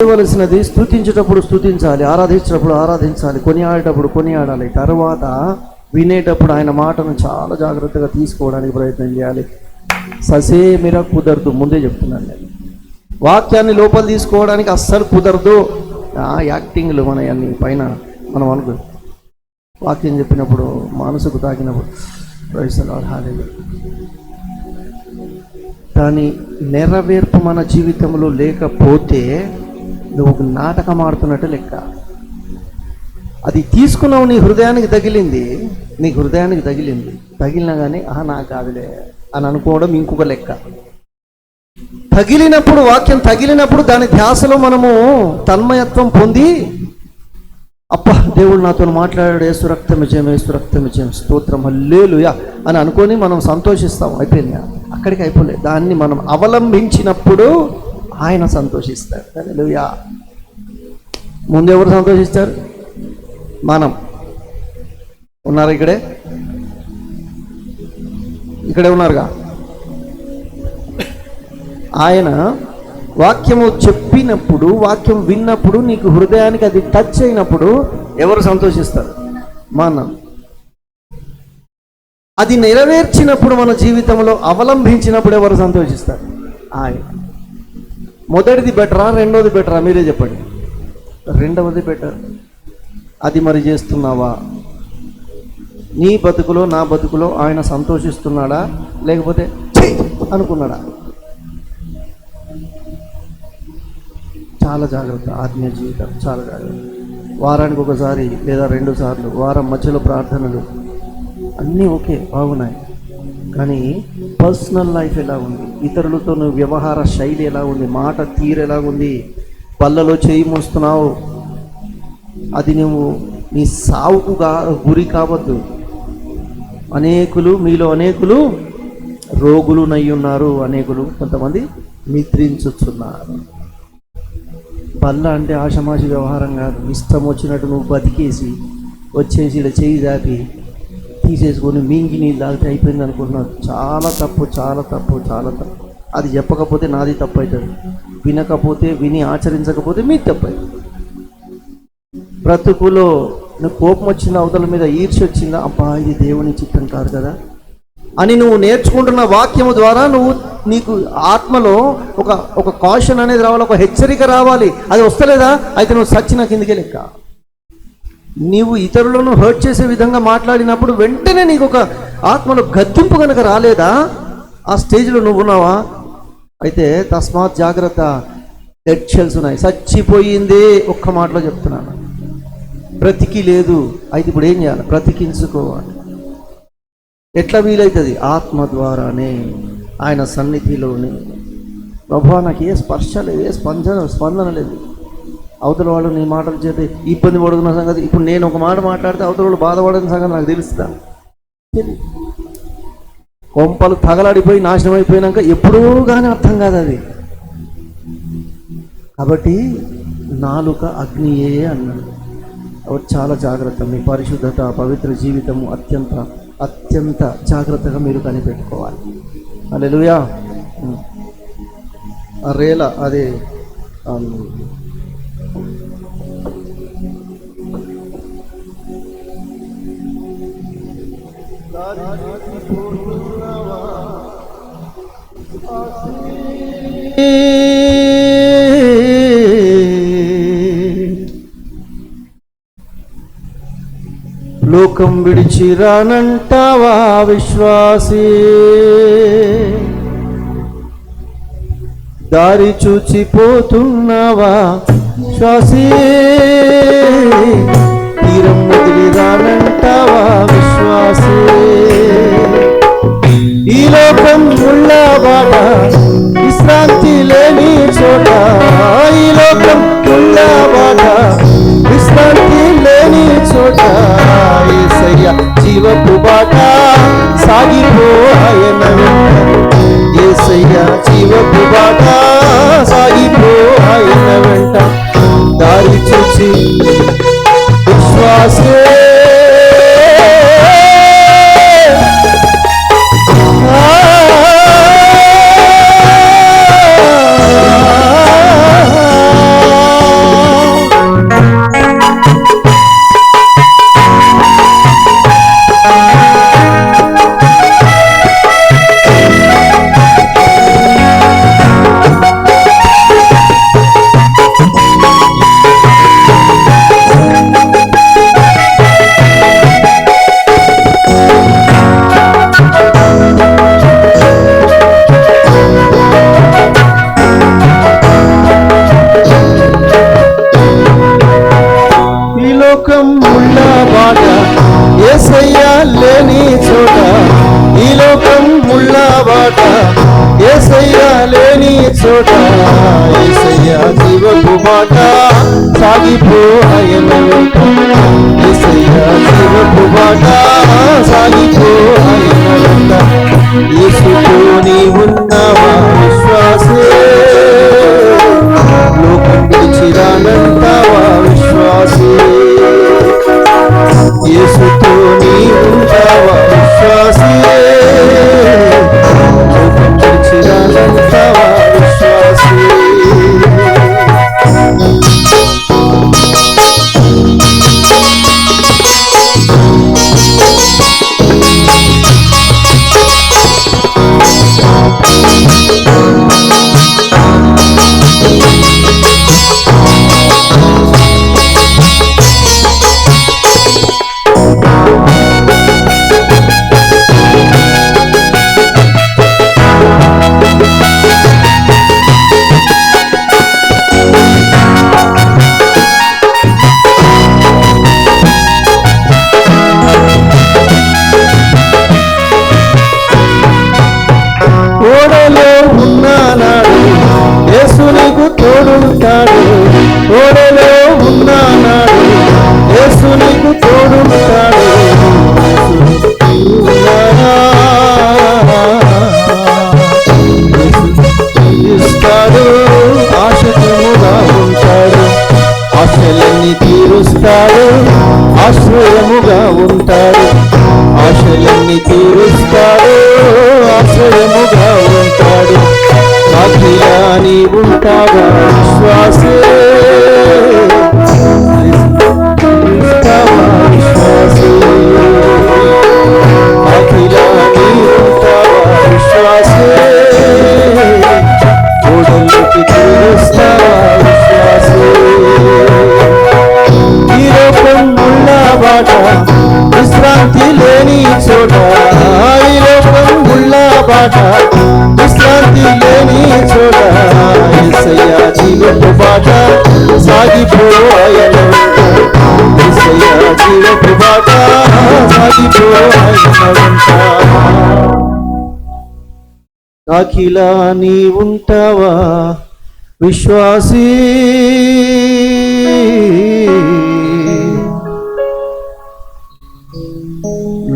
చేయవలసినది స్తుతించేటప్పుడు స్తుతించాలి, ఆరాధించేటప్పుడు ఆరాధించాలి, కొనియాడేటప్పుడు కొనియాడాలి. తర్వాత వినేటప్పుడు ఆయన మాటను చాలా జాగ్రత్తగా తీసుకోవడానికి ప్రయత్నం చేయాలి. ససేమిరా కుదరదు, ముందే చెప్తున్నాను నేను. వాక్యాన్ని లోపల తీసుకోవడానికి అస్సలు కుదరదు. యాక్టింగ్లు మన అన్ని పైన మనం అనుకో వాక్యం చెప్పినప్పుడు మనసుకు తాకినప్పుడు దాని నెరవేర్పు మన జీవితంలో లేకపోతే నువ్వు నాటకం ఆడుతున్నట్టు లెక్క. అది తీసుకున్నావు, నీ హృదయానికి తగిలింది, తగిలినా కానీ నాకు కాదులే అని అనుకోవడం ఇంకొక లెక్క. తగిలినప్పుడు, వాక్యం తగిలినప్పుడు దాని ధ్యాసలో మనము తన్మయత్వం పొంది, అప్ప దేవుడు నాతో మాట్లాడాడు, యేసు రక్తం విజయం, స్తోత్రం హల్లెలూయా అని అనుకొని మనం సంతోషిస్తాం. అయిపోయింది, అక్కడికి అయిపోలేదు. దాన్ని మనం అవలంబించినప్పుడు ఆయన సంతోషిస్తాడు. హల్లెలూయా. ముందు ఎవరు సంతోషిస్తారు? మనం. ఉన్నారు ఇక్కడే ఉన్నారుగా. ఆయన వాక్యము చెప్పినప్పుడు, వాక్యం విన్నప్పుడు, నీకు హృదయానికి అది టచ్ అయినప్పుడు ఎవరు సంతోషిస్తారు? మనం. అది నెరవేర్చినప్పుడు, మన జీవితంలో అవలంబించినప్పుడు ఎవరు సంతోషిస్తారు? ఆయన. మొదటిది బెటరా, రెండోది బెటరా? మీరే చెప్పండి. రెండవది బెటర్. అది మరి చేస్తున్నావా? నీ బతుకులో, నా బతుకులో ఆయన సంతోషిస్తున్నాడా, లేకపోతే అనుకున్నాడా? చాలా జాగ్రత్త. ఆత్మీయ జీవితం చాలా జాగ్రత్త. వారానికి ఒకసారి లేదా 2 సార్లు, వారం మధ్యలో ప్రార్థనలు అన్నీ ఓకే, బాగున్నాయి. కానీ పర్సనల్ లైఫ్ ఎలా ఉంది? ఇతరులతో నువ్వు వ్యవహార శైలి ఎలా ఉంది? మాట తీరు ఎలా ఉంది? పళ్ళలో చేయి మోస్తున్నావు, అది నువ్వు నీ సావుకు గురి కావద్దు. మీలో అనేకులు రోగులు నయ్యున్నారు, అనేకులు కొంతమంది నిద్రించుతున్నారు. పళ్ళ అంటే ఆషమాషి వ్యవహారం కాదు. ఇష్టం వచ్చినట్టు నువ్వు బతికేసి వచ్చేసి ఇలా చేయి దాపి తీసేసుకొని మింగి నీళ్ళు తాగితే అయిపోయింది అనుకుంటున్నావు. చాలా తప్పు. అది చెప్పకపోతే నాది తప్పు అవుతుంది, వినకపోతే, విని ఆచరించకపోతే మీది తప్పు అవుతుంది. బ్రతుకులో నువ్వు కోపం వచ్చిందా, అవతల మీద ఈర్ష్య వచ్చిందా, అబ్బా ఇది దేవుని చిత్తం కాదు కదా అని నువ్వు నేర్చుకుంటున్న వాక్యము ద్వారా నీకు ఆత్మలో ఒక కాషన్ అనేది రావాలి, ఒక హెచ్చరిక రావాలి. అది వస్తలేదా, అయితే నువ్వు సచ్చిన కిందికే లెక్క. నీవు ఇతరులను హర్ట్ చేసే విధంగా మాట్లాడినప్పుడు వెంటనే నీకు ఒక ఆత్మలో గద్దింపు కనుక రాలేదా, ఆ స్టేజ్లో నువ్వు ఉన్నావా, అయితే తస్మాత్ జాగ్రత్త. డెడ్ షెల్స్ ఉన్నాయి. చచ్చిపోయిందే ఒక్క మాటలో చెప్తున్నాను, బ్రతికి లేదు. అయితే ఇప్పుడు ఏం చేయాలి? బ్రతికించుకోవాలి. ఎట్లా వీలవుతుంది? ఆత్మ ద్వారానే, ఆయన సన్నిధిలోనే. ప్రభువా నాకు ఏ స్పర్శ లేదు, ఏ స్పందన లేదు. అవతల వాళ్ళు నీ మాటలు చేత ఇబ్బంది పడుతున్న సంగతి, ఇప్పుడు నేను ఒక మాట మాట్లాడితే అవతల వాళ్ళు బాధపడిన సంగతి నాకు తెలుస్తుందా? కొంపలు తగలాడిపోయి నాశనం అయిపోయినాక ఎప్పుడూ కానీ అర్థం కాదు అది. కాబట్టి నాలుక అగ్నియే అన్నాడు. చాలా జాగ్రత్త. మీ పరిశుద్ధత, పవిత్ర జీవితము అత్యంత జాగ్రత్తగా మీరు కనిపెట్టుకోవాలి. హల్లెలూయా. రేల అదే లోకం విడిచి రానంటావా విశ్వాసీ, దారి చూచిపోతున్నావా శ్వాసీ, తీరం వదిలి రానంటావా విశ్వాసీ. ఈ లోకం ముళ్ళబాట, విశ్రాంతి లేని చోట. ఈ లోకం ముళ్ళబాట, విశ్రాంతి లేని చోట. యేసయ్య జీవపు బాట, సాగిపో ఆయన వెంట. యేసయ్య జీవపు బాట, సాగిపో ఆయన వెంట. దారి చూచి విశ్వాసే, యేసయ్యా లేని చోట యేసయ్యా జీవపు బాట సాగిపోయెను వెంట యేసయ్యా జీవపు బాట సాగిపోయెను వెంట యేసుతో నీవున్నావా విశ్వాసే లోకం విడిచిరానంటావా విశ్వాసే యేసుతో నీవున్నావా విశ్వాసే లోకం విడిచిరానంటావా విశ్వాసే ఓడలో ఉన్నానాడు యేసు నీకు తోడుంటాడు ఓడలో ఉన్నానాడు యేసు నీకు తోడుంటాడు ఇస్తాడు ఆశయముగా ఉంటాడు ఆశలన్నీ తీరుస్తాడు ఆశ్రయముగా ఉంటాడు ఆశలన్నీ తీరుస్తాడు ఆశ్రయముగా ఉంటాడు సాక్షిగా నీ ఉంటావా విశ్వాసే ఇస్తావా విశ్వాసే సాక్షిగా నీ ఉంటావా విశ్వాసే ఓడల్లోకి తీరుస్తావా విశ్వాసే ఈ లోకం ముళ్ళ బాట విశ్రాంతి లేని చోట ఈ లోకం ముళ్ళ బాట విశ్రాంతి లేని చోట యేసయ్యా జీవపు బాట సాగిపోయెను యేసయ్యా జీవపు బాట సాగిపోయెను అఖిలా నీ ఉంటావా విశ్వాసీ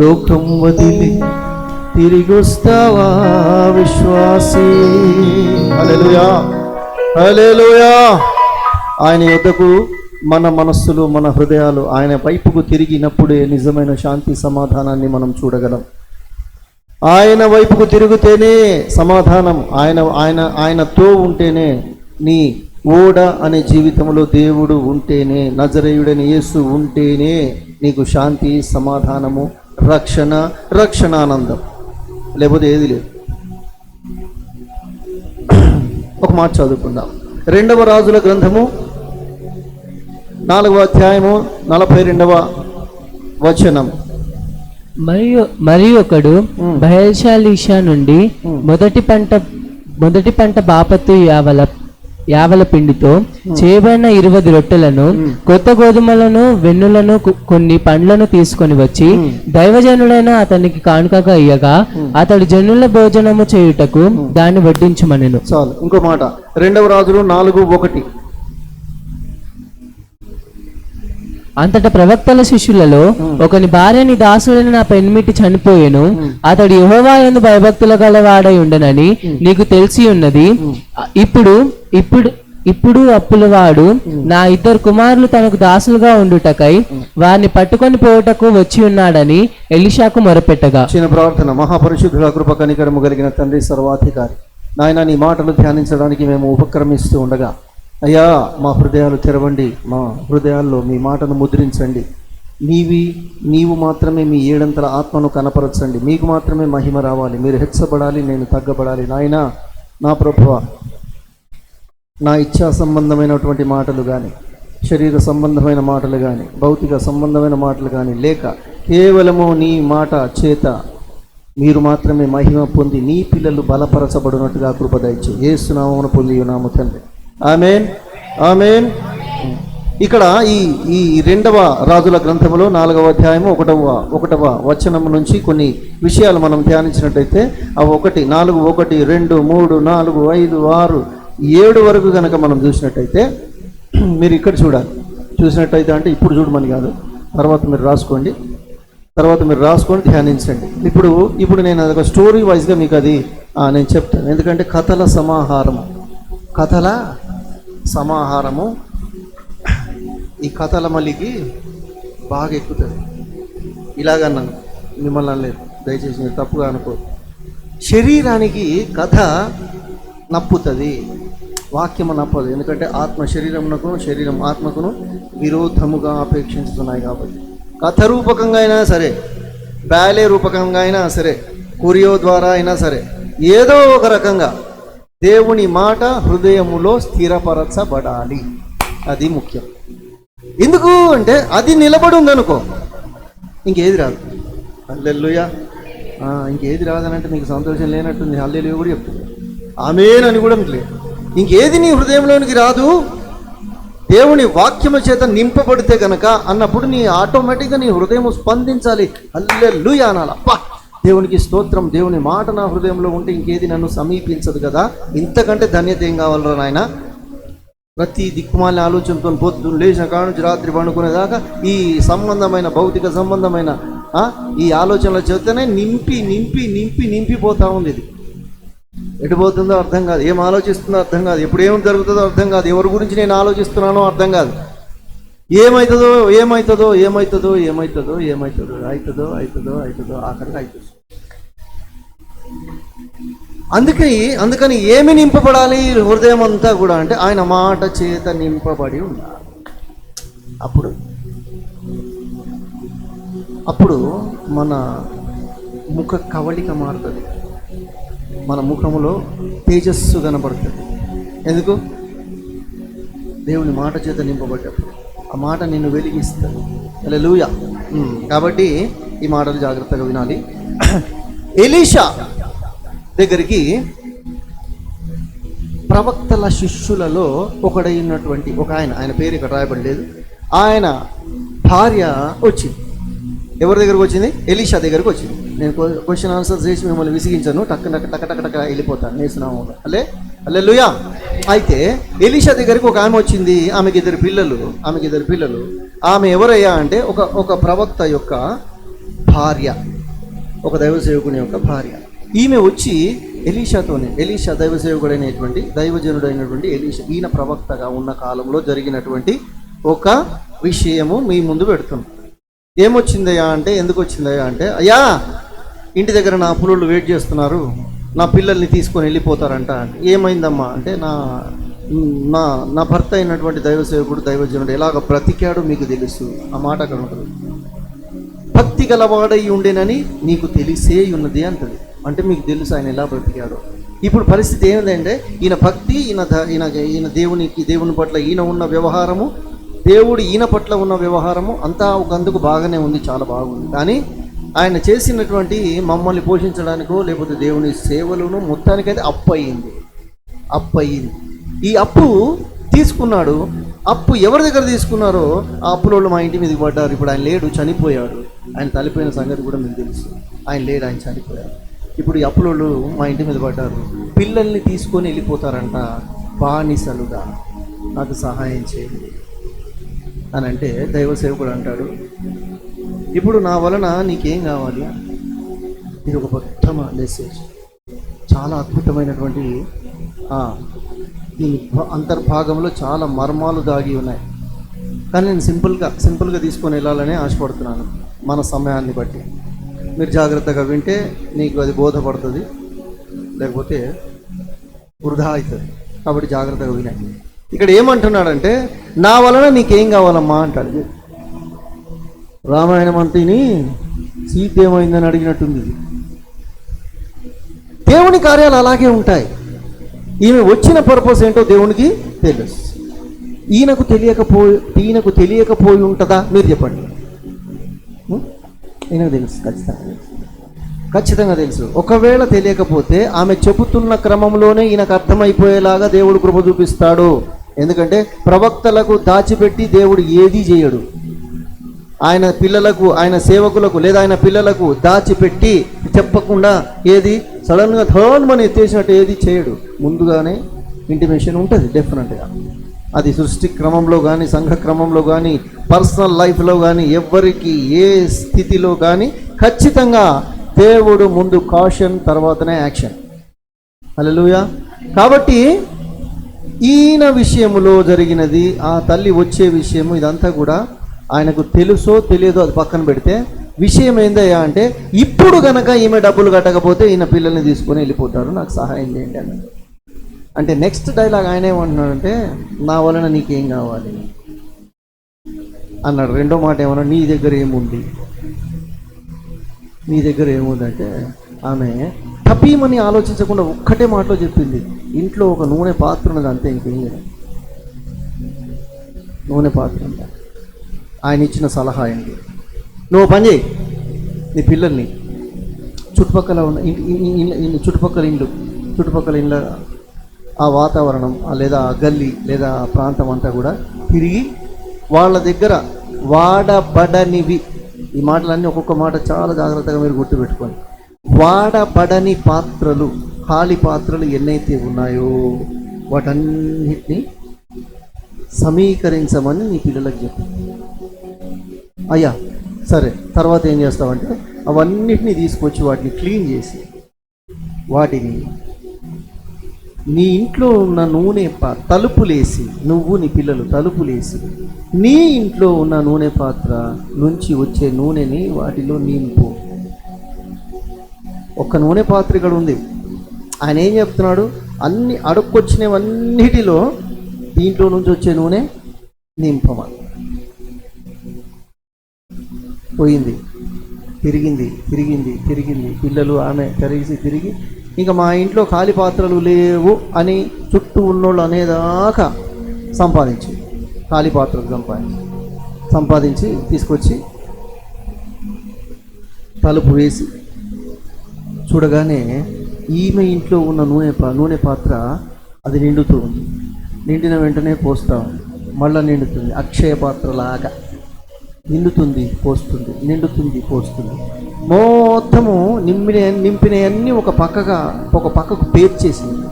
లోకం వదిలి తిరిగొస్తావా విశ్వాసీ హల్లెలూయా హల్లెలూయా ఆయన యొద్దకు మన మనస్సులు మన హృదయాలు ఆయన వైపుకు తిరిగినప్పుడే నిజమైన శాంతి సమాధానాన్ని మనం చూడగలం ఆయన వైపుకు తిరిగితేనే సమాధానం ఆయనతో ఉంటేనే నీ ఓడ అనే జీవితంలో దేవుడు ఉంటేనే నజరేయుడని యేసు ఉంటేనే నీకు శాంతి సమాధానము రక్షణానందం లేకపోతే ఏది లేదు ఒక మాట చదువుకుందాం 2వ రాజుల గ్రంథము 4వ అధ్యాయము 42వ వచనం మరి ఒకడు బయల్షాలిషా నుండి మొదటి పంట బాపత్తు యావల పిండితో చేయబడిన 20 రొట్టెలను కొత్త గోధుమలను వెన్నులను కొన్ని పండ్లను తీసుకొని వచ్చి దైవజనుడైన అతనికి కానుకగా ఇయ్యగా అతడు జనుల భోజనము చేయుటకు దాన్ని వడ్డించుమనెను. చాలు. ఇంకో మాట 2వ రాజులు 4:1 అంతటా ప్రవక్తల శిష్యులలో ఒకని భార్యని దాసుడైన నా పెనిమిటి చనిపోయెను, అతడు యెహోవా యందు భయభక్తుల గలవాడై ఉండనని నీకు తెలిసి ఉన్నది. ఇప్పుడు అప్పులవాడు నా 2 కుమారులు తనకు దాసులుగా ఉండుటకై వారిని పట్టుకొని పోవుటకు వచ్చి ఉన్నాడని ఎలీషాకు మొరపెట్టగా. చిన్న ప్రార్థన. మహాపరిశుద్ధుల కృప కనికరము కలిగిన తండ్రి, సర్వాధికారి నాయన, నీ మాటలు ధ్యానించడానికి మేము ఉపక్రమిస్తూ ఉండగా అయ్యా మా హృదయాలు తెరవండి, మా హృదయాల్లో మీ మాటను ముద్రించండి. నీవు మాత్రమే మీ 7 ఆత్మను కనపరచండి. మీకు మాత్రమే మహిమ రావాలి, మీరు హెచ్చబడాలి, నేను తగ్గబడాలి. నాయన నా ప్రభువా, నా ఇచ్ఛా సంబంధమైనటువంటి మాటలు కానీ, శరీర సంబంధమైన మాటలు కానీ, భౌతిక సంబంధమైన మాటలు కానీ లేక కేవలము నీ మాట చేత మీరు మాత్రమే మహిమ పొంది నీ పిల్లలు బలపరచబడినట్టుగా కృప దయచేయి. యేసు నామమున పొంది ఉన్నాము తండ్రి. ఆమేన్, ఆమేన్. ఇక్కడ ఈ రెండవ రాజుల గ్రంథములో 4వ అధ్యాయము 1వ వచనం నుంచి కొన్ని విషయాలు మనం ధ్యానించినట్టయితే అవి 1, 4, 1, 2, 3, 4, 5, 6, 7 వరకు కనుక మనం చూసినట్టయితే మీరు ఇక్కడ చూసినట్టయితే అంటే ఇప్పుడు చూడమని కాదు, తర్వాత మీరు రాసుకోండి ధ్యానించండి. ఇప్పుడు నేను అదొక స్టోరీ వైజ్గా మీకు అది నేను చెప్తాను. ఎందుకంటే కథల సమాహారము ఈ కథల మళ్ళీకి బాగా ఎక్కుతుంది. ఇలాగన్నాను, మిమ్మల్ని అనలేదు, దయచేసి మీరు తప్పుగా అనుకో. శరీరానికి కథ నప్పుతుంది, వాక్యము నప్పదు. ఎందుకంటే ఆత్మ శరీరం ఆత్మకును విరోధముగా అపేక్షించుతున్నాయి కాబట్టి. కథ రూపకంగా అయినా సరే, బ్యాలే రూపకంగా అయినా సరే, కురియో ద్వారా అయినా సరే, ఏదో ఒక రకంగా దేవుని మాట హృదయములో స్థిరపరచబడాలి. అది ముఖ్యం. ఎందుకు అంటే అది నిలబడి ఉందనుకో ఇంకేది రాదు. హల్లెలూయా. ఇంకేది రాదనంటే మీకు సంతోషం లేనట్టుంది. హల్లెలూయా కూడా చెప్తుంది, ఆమేన్ అని కూడా లేదు. ఇంకేది నీ హృదయంలోనికి రాదు. దేవుని వాక్యము చేత నింపబడితే గనక అన్నప్పుడు నీ ఆటోమేటిక్గా నీ హృదయం స్పందించాలి. హల్లెలూయా అనాలి. అబ్బా దేవునికి స్తోత్రం, దేవుని మాట నా హృదయంలో ఉంటే ఇంకేది నన్ను సమీపించదు కదా, ఇంతకంటే ధన్యత ఏం కావాలరా నాయన. ప్రతి దిక్కుమాలిన ఆలోచనతో పొద్దున్న లేచిన కాడ నుంచి రాత్రి పండుకునేదాకా ఈ భౌతిక సంబంధమైన ఈ ఆలోచనల చేతనే నింపిపోతా ఉంది. ఇది ఎటుపోతుందో అర్థం కాదు, ఏం ఆలోచిస్తుందో అర్థం కాదు, ఎప్పుడు ఏం జరుగుతుందో అర్థం కాదు, ఎవరి గురించి నేను ఆలోచిస్తున్నానో అర్థం కాదు, ఏమవుతుందో ఆఖరికి అవుతుంది. అందుకని ఏమి నింపబడాలి హృదయం అంతా కూడా అంటే ఆయన మాట చేత నింపబడి ఉండాలి. అప్పుడు మన ముఖ కవళిక మారుతుంది, మన ముఖములో తేజస్సు కనబడుతుంది. ఎందుకు? దేవుని మాట చేత నింపబడ్డప్పుడు ఆ మాట నిన్ను వెలిగిస్తుంది. హల్లెలూయా. కాబట్టి ఈ మాటలు జాగ్రత్తగా వినాలి. ఎలీషా దగ్గరికి ప్రవక్తల శిష్యులలో ఒకడైనటువంటి ఆయన పేరు ఇక్కడ రాయబడలేదు, ఆయన భార్య వచ్చింది. ఎవరి దగ్గరకు వచ్చింది? ఎలీషా దగ్గరకు వచ్చింది. నేను క్వశ్చన్ ఆన్సర్ చేసి మిమ్మల్ని విసిగించాను, టక్క వెళ్ళిపోతాను నేస్తున్నాము. హల్లెలూయా. అయితే ఎలీషా దగ్గరికి ఒక ఆమె వచ్చింది, ఆమెకి ఇద్దరు పిల్లలు. ఆమె ఎవరయ్యా అంటే ఒక ప్రవక్త యొక్క భార్య, ఒక దైవ సేవకుని యొక్క భార్య. ఈమె వచ్చి ఎలీషా దైవజనుడైనటువంటి ఎలీషా, ఈయన ప్రవక్తగా ఉన్న కాలంలో జరిగినటువంటి ఒక విషయము మీ ముందు పెడుతున్నాం. ఏమొచ్చిందయ్యా అంటే, ఎందుకు వచ్చిందయ్యా అంటే, అయ్యా ఇంటి దగ్గర నా పులుళ్ళు వెయిట్ చేస్తున్నారు, నా పిల్లల్ని తీసుకొని వెళ్ళిపోతారంట. ఏమైందమ్మా అంటే, నా భర్త అయినటువంటి దైవ సేవకుడు దైవజనుడు ఎలాగ బ్రతికాడో మీకు తెలుసు. ఆ మాట అక్కడ ఉంటుంది. భక్తి గలవాడై ఉండేనని నీకు తెలిసే ఉన్నది అంటది. అంటే మీకు తెలుసు ఆయన ఎలా బ్రతికాడో. ఇప్పుడు పరిస్థితి ఏంటంటే, ఈయన భక్తి, ఈయన దేవుని పట్ల ఈయన ఉన్న వ్యవహారము, దేవుడు ఈయన పట్ల ఉన్న వ్యవహారము అంతా ఒకందుకు బాగానే ఉంది, చాలా బాగుంది. కానీ ఆయన చేసినటువంటి మమ్మల్ని పోషించడానికో లేకపోతే దేవుని సేవలను మొత్తానికైతే అప్పు అయ్యింది. ఈ అప్పు తీసుకున్నాడు. అప్పు ఎవరి దగ్గర తీసుకున్నారో ఆ అప్పులోళ్ళు మా ఇంటి మీదకి పడ్డారు. ఇప్పుడు ఆయన లేడు, చనిపోయాడు. ఆయన తలిపోయిన సంగతి కూడా మీకు తెలుసు. ఆయన లేడు, ఆయన చనిపోయాడు. ఇప్పుడు ఈ అప్పులోళ్ళు మా ఇంటి మీద పడ్డారు. పిల్లల్ని తీసుకొని వెళ్ళిపోతారంట బానిసలుగా. నాకు సహాయం చేయండి అని అంటే దైవ సేవకుడు అంటాడు, ఇప్పుడు నా వలన నీకేం కావాలి? ఇది ఒక ఉత్తమ మెసేజ్, చాలా అద్భుతమైనటువంటి ఈ అంతర్భాగంలో చాలా మర్మాలు దాగి ఉన్నాయి. కానీ నేను సింపుల్గా తీసుకొని వెళ్ళాలని ఆశపడుతున్నాను. మన సమయాన్ని బట్టి మీరు జాగ్రత్తగా వింటే నీకు అది బోధపడుతుంది, లేకపోతే వృధా అవుతుంది. కాబట్టి జాగ్రత్తగా వినండి. ఇక్కడ ఏమంటున్నాడంటే, నా వలన నీకేం కావాలమ్మా అంటాడు. రామాయణం అంతని సీత ఏమైందని అడిగినట్టుంది. దేవుని కార్యాలు అలాగే ఉంటాయి. ఈమె వచ్చిన పర్పస్ ఏంటో దేవునికి తెలుసు. ఈయనకు తెలియకపోయి ఉంటుందా? మీరు చెప్పండి. ఈయనకు తెలుసు, ఖచ్చితంగా తెలుసు. ఒకవేళ తెలియకపోతే ఆమె చెబుతున్న క్రమంలోనే ఈయనకు అర్థమైపోయేలాగా దేవుడు కృప చూపిస్తాడు. ఎందుకంటే ప్రవక్తలకు దాచిపెట్టి దేవుడు ఏదీ చేయడు. ఆయన పిల్లలకు, ఆయన సేవకులకు లేదా ఆయన పిల్లలకు దాచిపెట్టి చెప్పకుండా ఏది సడన్గా థర్డ్మని ఎత్తేసినట్టు ఏది చేయడు. ముందుగానే ఇంటిమేషన్ ఉంటుంది డెఫినెట్గా. అది సృష్టి క్రమంలో కానీ, సంఘ క్రమంలో కానీ, పర్సనల్ లైఫ్లో కానీ, ఎవరికి ఏ స్థితిలో కానీ ఖచ్చితంగా దేవుడు ముందు కాషన్, తర్వాతనే యాక్షన్. హల్లెలూయా. కాబట్టి ఈయన విషయములో జరిగినది, ఆ తల్లి వచ్చే విషయము, ఇదంతా కూడా ఆయనకు తెలుసో తెలియదో అది పక్కన పెడితే విషయం ఏందయ్యా అంటే, ఇప్పుడు గనక ఈమె డబ్బులు కట్టకపోతే ఈయన పిల్లల్ని తీసుకొని వెళ్ళిపోతారు, నాకు సహాయం చేయండి అన్నాడు. అంటే నెక్స్ట్ డైలాగ్ ఆయన ఏమంటున్నాడంటే, నా వలన నీకేం కావాలి అన్నాడు. రెండో మాట ఏమన్నా, నీ దగ్గర ఏముంది, నీ దగ్గర ఏముందంటే, ఆమె టపీమని ఆలోచించకుండా ఒక్కటే మాటలో చెప్పింది, ఇంట్లో ఒక నూనె పాత్ర ఉన్నది, అంతే, ఇంకేం లేదు. నూనె పాత్ర అంట. ఆయన ఇచ్చిన సలహా ఏంటి, నువ్వు పని చేయి, నీ పిల్లల్ని చుట్టుపక్కల ఉన్న చుట్టుపక్కల ఇండ్ల ఆ వాతావరణం లేదా ఆ గల్లీ లేదా ఆ ప్రాంతం అంతా కూడా తిరిగి వాళ్ళ దగ్గర వాడబడనివి, ఈ మాటలన్నీ ఒక్కొక్క మాట చాలా జాగ్రత్తగా మీరు గుర్తుపెట్టుకోండి. వాడబడని పాత్రలు, ఖాళీ పాత్రలు ఎన్నైతే ఉన్నాయో వాటన్నిటినీ సమీకరించమని నీ పిల్లలకు చెప్పు. అయ్యా సరే, తర్వాత ఏం చేస్తావంటే అవన్నిటినీ తీసుకొచ్చి వాటిని క్లీన్ చేసి, వాటిని నీ ఇంట్లో ఉన్న నూనె తలుపులేసి, నువ్వు నీ పిల్లలు తలుపులేసి నీ ఇంట్లో ఉన్న నూనె పాత్ర నుంచి వచ్చే నూనెని వాటిలో నింపు. ఒక్క నూనె పాత్ర ఇక్కడ ఉంది. ఆయన ఏం చెప్తున్నాడు, అన్ని అడుక్కొచ్చినవన్నిటిలో దీంట్లో నుంచి వచ్చే నూనె నింపమని. పోయింది, తిరిగింది, పిల్లలు, ఆమె తిరిగి ఇంకా మా ఇంట్లో ఖాళీ పాత్రలు లేవు అని చుట్టూ ఉన్నోళ్ళు అనేదాకా సంపాదించి, ఖాళీ పాత్రలు సంపాదించి తీసుకొచ్చి తలుపు వేసి చూడగానే ఈమె ఇంట్లో ఉన్న నూనె పాత్ర అది నిండుతూ ఉంది. నిండిన వెంటనే పోస్తా ఉంది, మళ్ళీ నిండుతుంది, అక్షయ పాత్రలాగా నిండుతుంది, పోస్తుంది, నిండుతుంది, పోస్తుంది. మొత్తము నింపినవన్నీ ఒక పక్కకు పేర్చేసింది.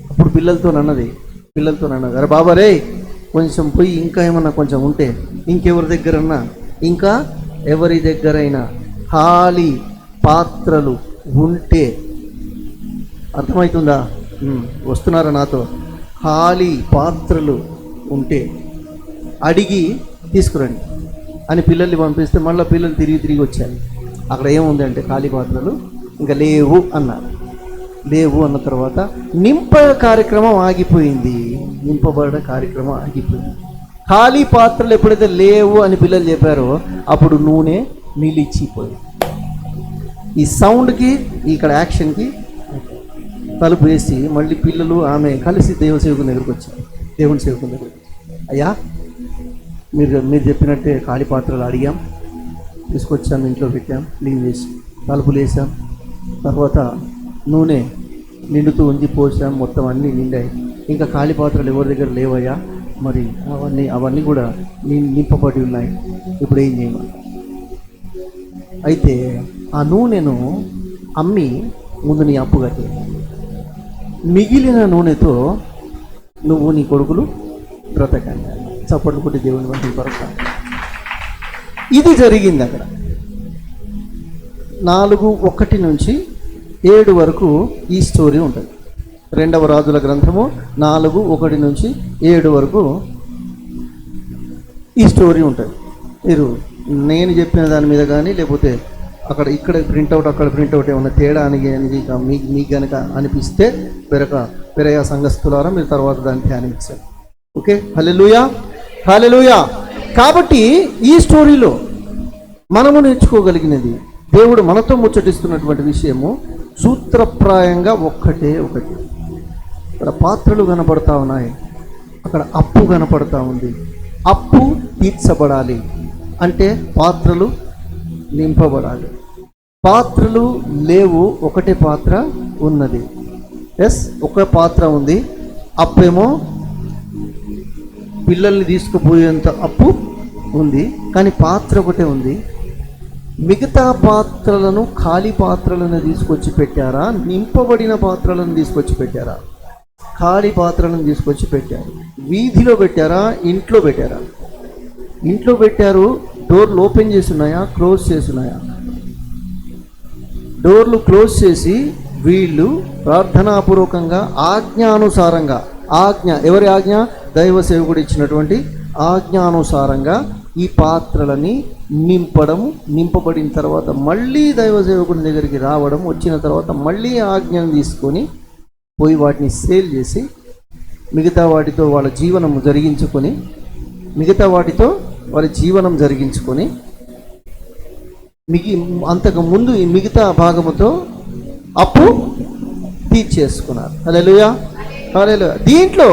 అప్పుడు పిల్లలతో అన్నది, అరే బాబా రే, కొంచెం పోయి ఇంకా ఏమన్నా కొంచెం ఉంటే, ఇంకా ఎవరి దగ్గరైనా ఖాళీ పాత్రలు ఉంటే, అర్థమవుతుందా? వస్తున్నారా నాతో? ఖాళీ పాత్రలు ఉంటే అడిగి తీసుకురండి అని పిల్లల్ని పంపిస్తే మళ్ళీ పిల్లలు తిరిగి వచ్చారు. అక్కడ ఏముందంటే ఖాళీ పాత్రలు ఇంకా లేవు అన్నారు. లేవు అన్న తర్వాత నింపబడే కార్యక్రమం ఆగిపోయింది. ఖాళీ పాత్రలు ఎప్పుడైతే లేవు అని పిల్లలు చెప్పారో అప్పుడు నూనె నిలిచిపోయింది. ఈ సౌండ్కి, ఇక్కడ యాక్షన్కి తలుపు వేసి మళ్ళీ పిల్లలు, ఆమె కలిసి దేవుని సేవకుని దగ్గరికి వచ్చారు. అయ్యా, మీరు చెప్పినట్టే ఖాళీ పాత్రలు అడిగాం, తీసుకొచ్చాం, ఇంట్లో పెట్టాం, క్లీన్ చేసి తలుపులు వేసాం, తర్వాత నూనె నిండుతూ ఉంది, పోసాం, మొత్తం అన్నీ నిండాయి. ఇంకా ఖాళీ పాత్రలు ఎవరి దగ్గర లేవయ్యా, మరి అవన్నీ కూడా నింపబడి ఉన్నాయి, ఇప్పుడు ఏం చేయమని. అయితే ఆ నూనెను అమ్మి ముందు నీ అప్పు కట్టి, మిగిలిన నూనెతో నువ్వు నీ కొడుకులు బ్రతకండి. చప్పట్లు కొట్టి దేవుని వంటి కొరకు ఇది జరిగింది. అక్కడ 4:1 నుంచి 7 వరకు ఈ స్టోరీ ఉంటుంది. 2వ రాజుల గ్రంథము 4:1 నుంచి 7 వరకు ఈ స్టోరీ ఉంటుంది. మీరు నేను చెప్పిన దాని మీద కానీ, లేకపోతే ఇక్కడ ప్రింట్అవుట్ అక్కడ ప్రింట్అవుట్ ఏమన్నా తేడా అని మీకు కనుక అనిపిస్తే పెరయా సంఘస్థులారా మీరు తర్వాత దాన్ని ధ్యానించారు. ఓకే, హల్లెలూయా. కాబట్టి ఈ స్టోరీలో మనము నేర్చుకోగలిగినది, దేవుడు మనతో ముచ్చటిస్తున్నటువంటి విషయము సూత్రప్రాయంగా ఒకటి. ఇక్కడ పాత్రలు కనపడతా ఉన్నాయి, అక్కడ అప్పు కనపడతా ఉంది. అప్పు తీర్చబడాలి అంటే పాత్రలు నింపబడాలి. పాత్రలు లేవు, ఒకటే పాత్ర ఉన్నది. ఒక పాత్ర ఉంది, అప్పేమో పిల్లల్ని తీసుకుపోయేంత అప్పు ఉంది, కానీ పాత్ర ఒకటే ఉంది. మిగతా పాత్రలను, ఖాళీ పాత్రలను తీసుకొచ్చి పెట్టారా, నింపబడిన పాత్రలను తీసుకొచ్చి పెట్టారా? ఖాళీ పాత్రలను తీసుకొచ్చి పెట్టారు. వీధిలో పెట్టారా, ఇంట్లో పెట్టారా? ఇంట్లో పెట్టారు. డోర్లు ఓపెన్ చేసి ఉన్నాయా, క్లోజ్ చేసి ఉన్నాయా? డోర్లు క్లోజ్ చేసి వీళ్ళు ప్రార్థనాపూర్వకంగా ఆజ్ఞానుసారంగా, ఆజ్ఞ ఎవరి ఆజ్ఞ? దైవ సేవకుడు ఇచ్చినటువంటి ఆజ్ఞానుసారంగా ఈ పాత్రలని నింపడం, నింపబడిన తర్వాత మళ్ళీ దైవ సేవకుని దగ్గరికి రావడం, వచ్చిన తర్వాత మళ్ళీ ఆజ్ఞను తీసుకొని పోయి వాటిని సేల్ చేసి మిగతా వాటితో వాళ్ళ జీవనం జరిగించుకొని అంతకు ముందు ఈ మిగతా భాగముతో అప్పు తీర్చేసుకున్నారు. హల్లెలూయా, హల్లెలూయా. దీంట్లో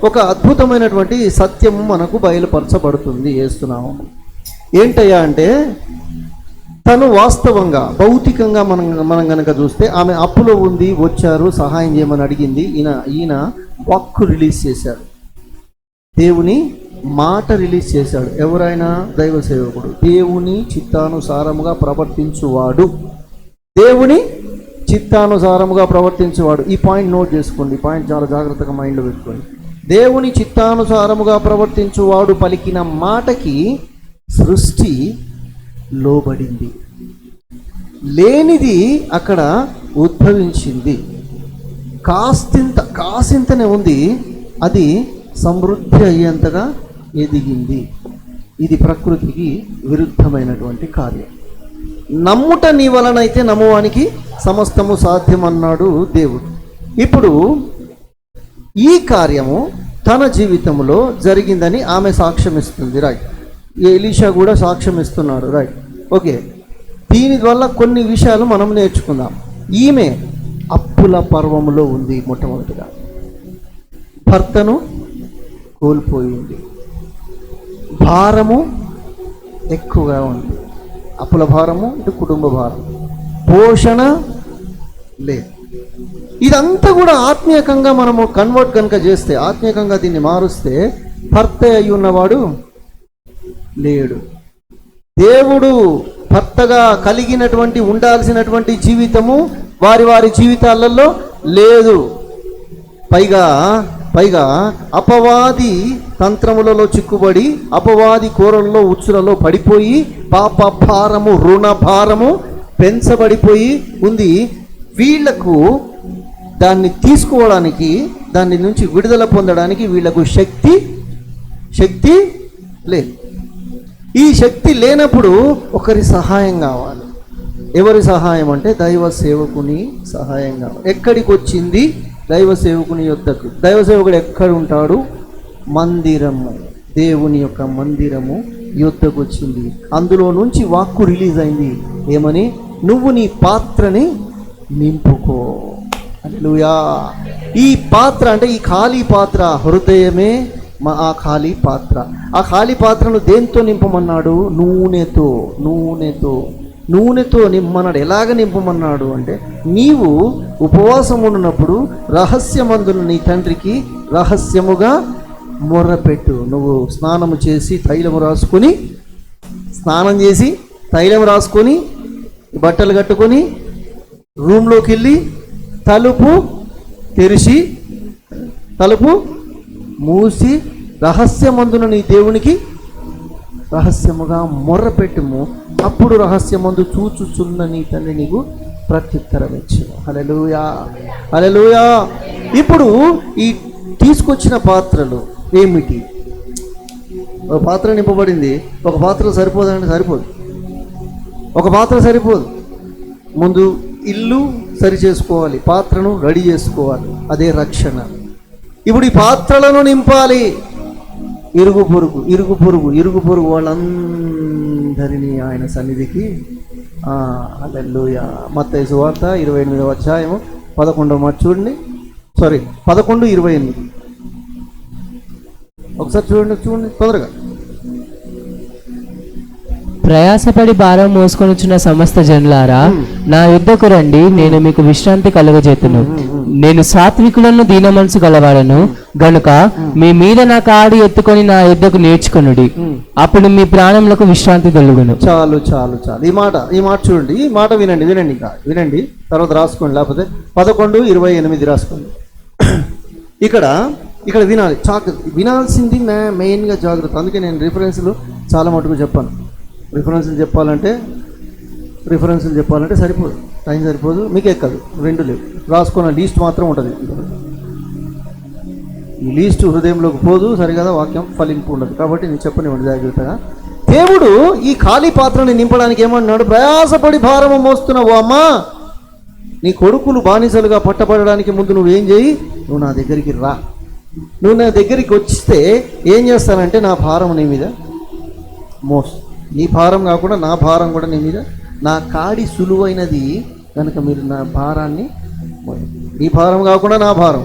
ఒక అద్భుతమైనటువంటి సత్యము మనకు బయలుపరచబడుతుంది. చేస్తున్నాము ఏంటయ్యా అంటే, తను వాస్తవంగా భౌతికంగా మనం కనుక చూస్తే, ఆమె అప్పులో ఉంది, వచ్చారు, సహాయం చేయమని అడిగింది. ఈయన వాక్కు రిలీజ్ చేశాడు, దేవుని మాట రిలీజ్ చేశాడు. ఎవరైనా దైవ సేవకుడు దేవుని చిత్తానుసారముగా ప్రవర్తించువాడు, దేవుని చిత్తానుసారముగా ప్రవర్తించేవాడు. ఈ పాయింట్ నోట్ చేసుకోండి, ఈ పాయింట్ చాలా జాగ్రత్తగా మైండ్లో పెట్టుకోండి. దేవుని చిత్తానుసారముగా ప్రవర్తించువాడు పలికిన మాటకి సృష్టి లోబడింది, లేనిది అక్కడ ఉద్భవించింది. కాసింతనే ఉంది, అది సమృద్ధి అయ్యేంతగా ఎదిగింది. ఇది ప్రకృతికి విరుద్ధమైనటువంటి కార్యం. నమ్ముట నీ వలనైతే నమ్మువానికి సమస్తము సాధ్యం అన్నాడు దేవుడు. ఇప్పుడు ఈ కార్యము తన జీవితంలో జరిగిందని ఆమె సాక్ష్యం ఇస్తుంది, రైట్. ఎలీషా కూడా సాక్ష్యం ఇస్తున్నాడు, రైట్. ఓకే, దీనివల్ల కొన్ని విషయాలు మనం నేర్చుకుందాం. ఈమె అప్పుల పర్వములో ఉంది. మొట్టమొదటిగా భర్తను కోల్పోయింది, భారము ఎక్కువగా ఉంది. అప్పుల భారము, ఇటు కుటుంబ భారం, పోషణ లేదు. ఇదంతా కూడా ఆత్మీయంగా మనము కన్వర్ట్ కనుక చేస్తే, ఆత్మీయంగా దీన్ని మారుస్తే, భర్త అయి ఉన్నవాడు లేడు. దేవుడు భర్తగా కలిగినటువంటి ఉండాల్సినటువంటి జీవితము వారి జీవితాలలో లేదు. పైగా అపవాది తంత్రములలో చిక్కుబడి, అపవాది కోరలలో ఉచ్చులలో పడిపోయి, పాప భారము, రుణ భారము పెంచబడిపోయి ఉంది. వీళ్లకు దాన్ని తీసుకోవడానికి, దాని నుంచి విడుదల పొందడానికి వీళ్లకు శక్తి లేదు. ఈ శక్తి లేనప్పుడు ఒకరి సహాయం కావాలి. ఎవరి సహాయం అంటే దైవ సేవకుని సహాయం కావాలి. ఎక్కడికి వచ్చింది? దైవ సేవకుని యొద్దకు. దైవ సేవకుడు ఎక్కడ ఉంటాడు? మందిరము, దేవుని యొక్క మందిరము యొద్దకు వచ్చింది. అందులో నుంచి వాక్కు రిలీజ్ అయింది. ఏమని? నువ్వు నీ పాత్రని నింపుకో. హల్లెలూయా. ఈ పాత్ర అంటే ఈ ఖాళీ పాత్ర, హృదయమే ఆ ఖాళీ పాత్ర. ఆ ఖాళీ పాత్రను దేంతో నింపమన్నాడు? నూనెతో నింపమన్నాడు. ఎలాగ నింపమన్నాడు అంటే, నీవు ఉపవాసం ఉన్నప్పుడు రహస్యమందున నీ తండ్రికి రహస్యముగా మొర్రపెట్టు. నువ్వు స్నానం చేసి తైలం రాసుకొని బట్టలు కట్టుకొని రూమ్లోకి వెళ్ళి తలుపు తెరిచి, తలుపు మూసి, రహస్యమందున నీ దేవునికి రహస్యముగా మొర్రపెట్టుము. అప్పుడు రహస్యమందు చూచుచున్న నీ తండ్రి నీకు ప్రత్యుత్తరం ఇచ్చును. హల్లెలూయా, హల్లెలూయా. ఇప్పుడు ఈ తీసుకొచ్చిన పాత్రలు ఏమిటి? ఒక పాత్ర నింపబడింది. ఒక పాత్ర సరిపోదంటే సరిపోదు. ఒక పాత్ర సరిపోదు. ముందు ఇల్లు సరి చేసుకోవాలి, పాత్రను రెడీ చేసుకోవాలి. అదే రక్షణ. ఇప్పుడు ఈ పాత్రలను నింపాలి. ఇరుగు పొరుగు వాళ్ళందరినీ ఆయన సన్నిధికి. హల్లెలూయా. మత్తయి సువార్త 28వ అధ్యాయము 11వ మాట చూడండి. 11:28. ఒకసారి చూడండి తొందరగా. ప్రయాసపడి భారం మోసుకొనుచున్న సమస్త జనులారా, నా యుద్ధకు రండి, నేను మీకు విశ్రాంతి కలుగజేతును. నేను సాత్వికులను దీన మనసు గలవాడను గనుక మీ మీద నా కాడి ఎత్తుకొని నా యుద్ధకు నేర్చుకొనుడి, అప్పుడు మీ ప్రాణములకు విశ్రాంతి దొరుకును. చాలు చాలు చాలు. ఈ మాట చూడండి, ఈ మాట వినండి వినండి ఇంకా వినండి, తర్వాత రాసుకోండి, లేకపోతే 11:28 రాసుకోండి. ఇక్కడ వినాలి, వినాల్సింది మెయిన్గా జాగ్రత్త. అందుకే నేను రిఫరెన్స్లు చాలా మటుకు చెప్పాను. రిఫరెన్స్లు చెప్పాలంటే సరిపోదు, టైం సరిపోదు, మీకు ఎక్కదు, 2 లేవు. రాసుకున్న లీస్ట్ మాత్రం ఉంటుంది. ఈ లీస్ట్ హృదయంలోకి పోదు, సరిగదా వాక్యం ఫలింపు ఉండదు. కాబట్టి నేను చెప్పనివ్వండి జాగ్రత్తగా. దేవుడు ఈ ఖాళీ పాత్రని నింపడానికి ఏమన్నాడు? ప్రయాసపడి భారము మోస్తున్నావు అమ్మా, నీ కొడుకులు బానిసలుగా పట్టబడడానికి ముందు నువ్వేం చేయి? నువ్వు నా దగ్గరికి రా. నువ్వు నా దగ్గరికి వస్తే ఏం చేస్తానంటే నా భారం నీ మీద నీ భారం కాకుండా నా భారం కూడా నీ మీద, నా కాడి సులువైనది కనుక మీరు నా భారాన్ని, నీ భారం కాకుండా నా భారం,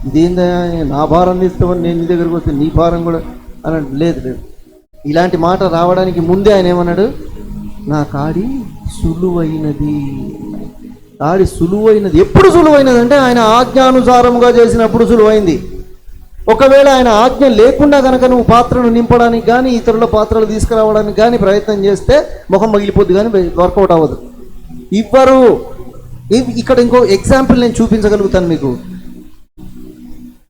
ఇదేందా నా భారం తీస్తామని నేను నీ దగ్గరికి వస్తే నీ భారం కూడా అని లేదు. ఇలాంటి మాట రావడానికి ముందే ఆయన ఏమన్నాడు? నా కాడి సులువైనది. కాడి సులువైనది. ఎప్పుడు సులువైనది అంటే ఆయన ఆజ్ఞానుసారముగా చేసినప్పుడు సులువైంది. ఒకవేళ ఆయన ఆజ్ఞ లేకుండా కనుక నువ్వు పాత్రను నింపడానికి కానీ ఇతరుల పాత్రలు తీసుకురావడానికి కానీ ప్రయత్నం చేస్తే ముఖం పగిలిపోద్ది, కానీ వర్కౌట్ అవ్వదు. ఇవ్వరు. ఇక్కడ ఇంకో ఎగ్జాంపుల్ నేను చూపించగలుగుతాను మీకు.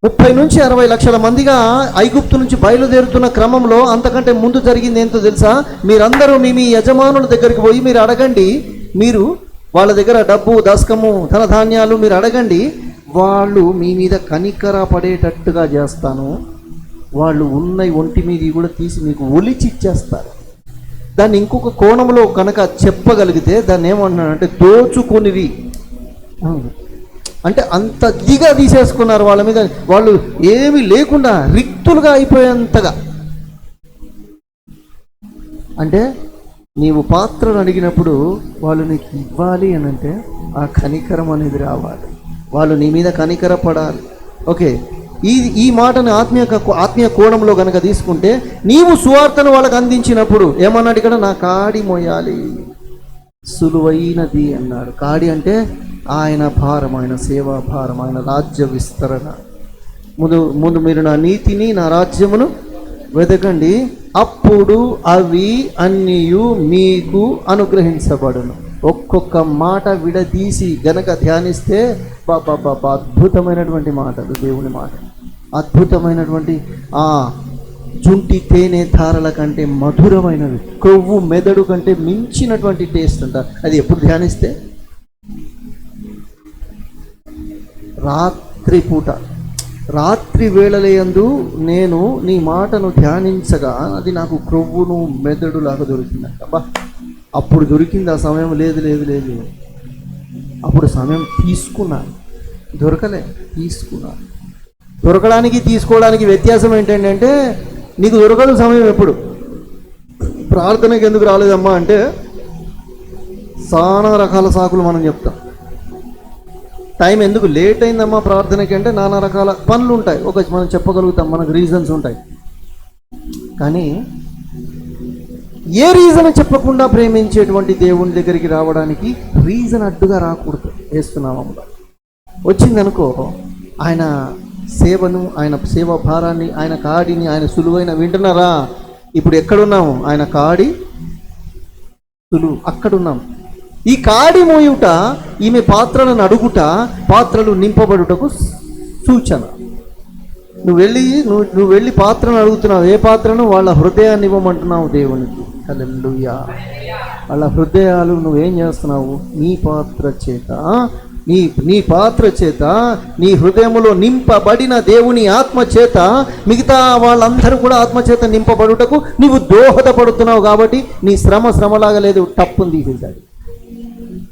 30 నుంచి 60 లక్షల మందిగా ఐగుప్తు నుంచి బయలుదేరుతున్న క్రమంలో అంతకంటే ముందు జరిగింది ఏంటో తెలుసా? మీరందరూ మీ యజమానుల దగ్గరికి పోయి మీరు అడగండి, మీరు వాళ్ళ దగ్గర డబ్బు, దశకము, ధన ధాన్యాలు మీరు అడగండి, వాళ్ళు మీ మీద కనికర పడేటట్టుగా చేస్తాను, వాళ్ళు ఉన్న ఒంటి మీద కూడా తీసి మీకు ఒలిచి ఇచ్చేస్తారు. దాన్ని ఇంకొక కోణంలో కనుక చెప్పగలిగితే దాన్ని ఏమంటున్నానంటే దోచుకొనివి. అంటే అంత దిగా తీసేసుకున్నారు వాళ్ళ మీద, వాళ్ళు ఏమీ లేకుండా రిక్తులుగా అయిపోయేంతగా. అంటే నీవు పాత్రను అడిగినప్పుడు వాళ్ళు నీకు ఇవ్వాలి అని అంటే ఆ కనికరం అనేది రావాలి, వాళ్ళు నీ మీద కనికర పడాలి. ఓకే, ఈ మాటను ఆత్మీయ కోణంలో కనుక తీసుకుంటే, నీవు సువార్తను వాళ్ళకి అందించినప్పుడు ఏమన్నాడు ఇక్కడ? నా కాడి మోయాలి, సులువైనది అన్నాడు. కాడి అంటే ఆయన భారం, ఆయన సేవా భారం, ఆయన రాజ్య విస్తరణ. ముందు మీరు నా నీతిని, నా రాజ్యమును వెతకండి, అప్పుడు అవి అన్నీయు మీకు అనుగ్రహించబడును. ఒక్కొక్క మాట విడదీసి గనక ధ్యానిస్తే బాబా అద్భుతమైనటువంటి మాటలు, దేవుని మాట. అద్భుతమైనటువంటి ఆ జుంటి తేనె ధారల కంటే మధురమైనవి, కొవ్వు మెదడు కంటే మించినటువంటి టేస్ట్ అంట. అది ఎప్పుడు ధ్యానిస్తే? రాత్రి వేళలయందు నేను నీ మాటను ధ్యానించగా అది నాకు క్రొవ్వును మెదడులాగా దొరికిందంట. అబ్బా, అప్పుడు దొరికింది. ఆ సమయం లేదు, అప్పుడు సమయం తీసుకున్నాను, తీసుకున్నాను. దొరకడానికి తీసుకోవడానికి వ్యత్యాసం ఏంటంటే, నీకు దొరకదు సమయం. ఎప్పుడు ప్రార్థనకి ఎందుకు రాలేదమ్మా అంటే చాలా రకాల సాకులు మనం చెప్తాం. టైం ఎందుకు లేట్ అయిందమ్మా ప్రార్థనకి అంటే నానా రకాల పనులు ఉంటాయి, మనం చెప్పగలుగుతాం, మనకు రీజన్స్ ఉంటాయి. కానీ ఏ రీజన్ చెప్పకుండా ప్రేమించేటువంటి దేవుని దగ్గరికి రావడానికి రీజన్ అడ్డుగా రాకూడదు. వేస్తున్నామమ్మా వచ్చిందనుకో, ఆయన సేవను, ఆయన సేవ భారాన్ని, ఆయన కాడిని, ఆయన సులువైన, వింటున్నారా? ఇప్పుడు ఎక్కడున్నాము? ఆయన కాడి సులువు, అక్కడున్నాం. ఈ కాడి మోయుట, ఈమె పాత్రలను అడుగుట, పాత్రలు నింపబడుటకు సూచన. నువ్వు వెళ్ళి పాత్రను అడుగుతున్నావు. ఏ పాత్రను? వాళ్ళ హృదయాన్ని ఇవ్వమంటున్నావు దేవునికి. హల్లెలూయా. వాళ్ళ హృదయాలు నువ్వేం చేస్తున్నావు? నీ పాత్ర చేత, నీ పాత్ర చేత, నీ హృదయములో నింపబడిన దేవుని ఆత్మ చేత మిగతా వాళ్ళందరూ కూడా ఆత్మ చేత నింపబడుటకు నీవు దోహదపడుతున్నావు. కాబట్టి నీ శ్రమలాగా లేదు, టప్పుని తీసేశాడు.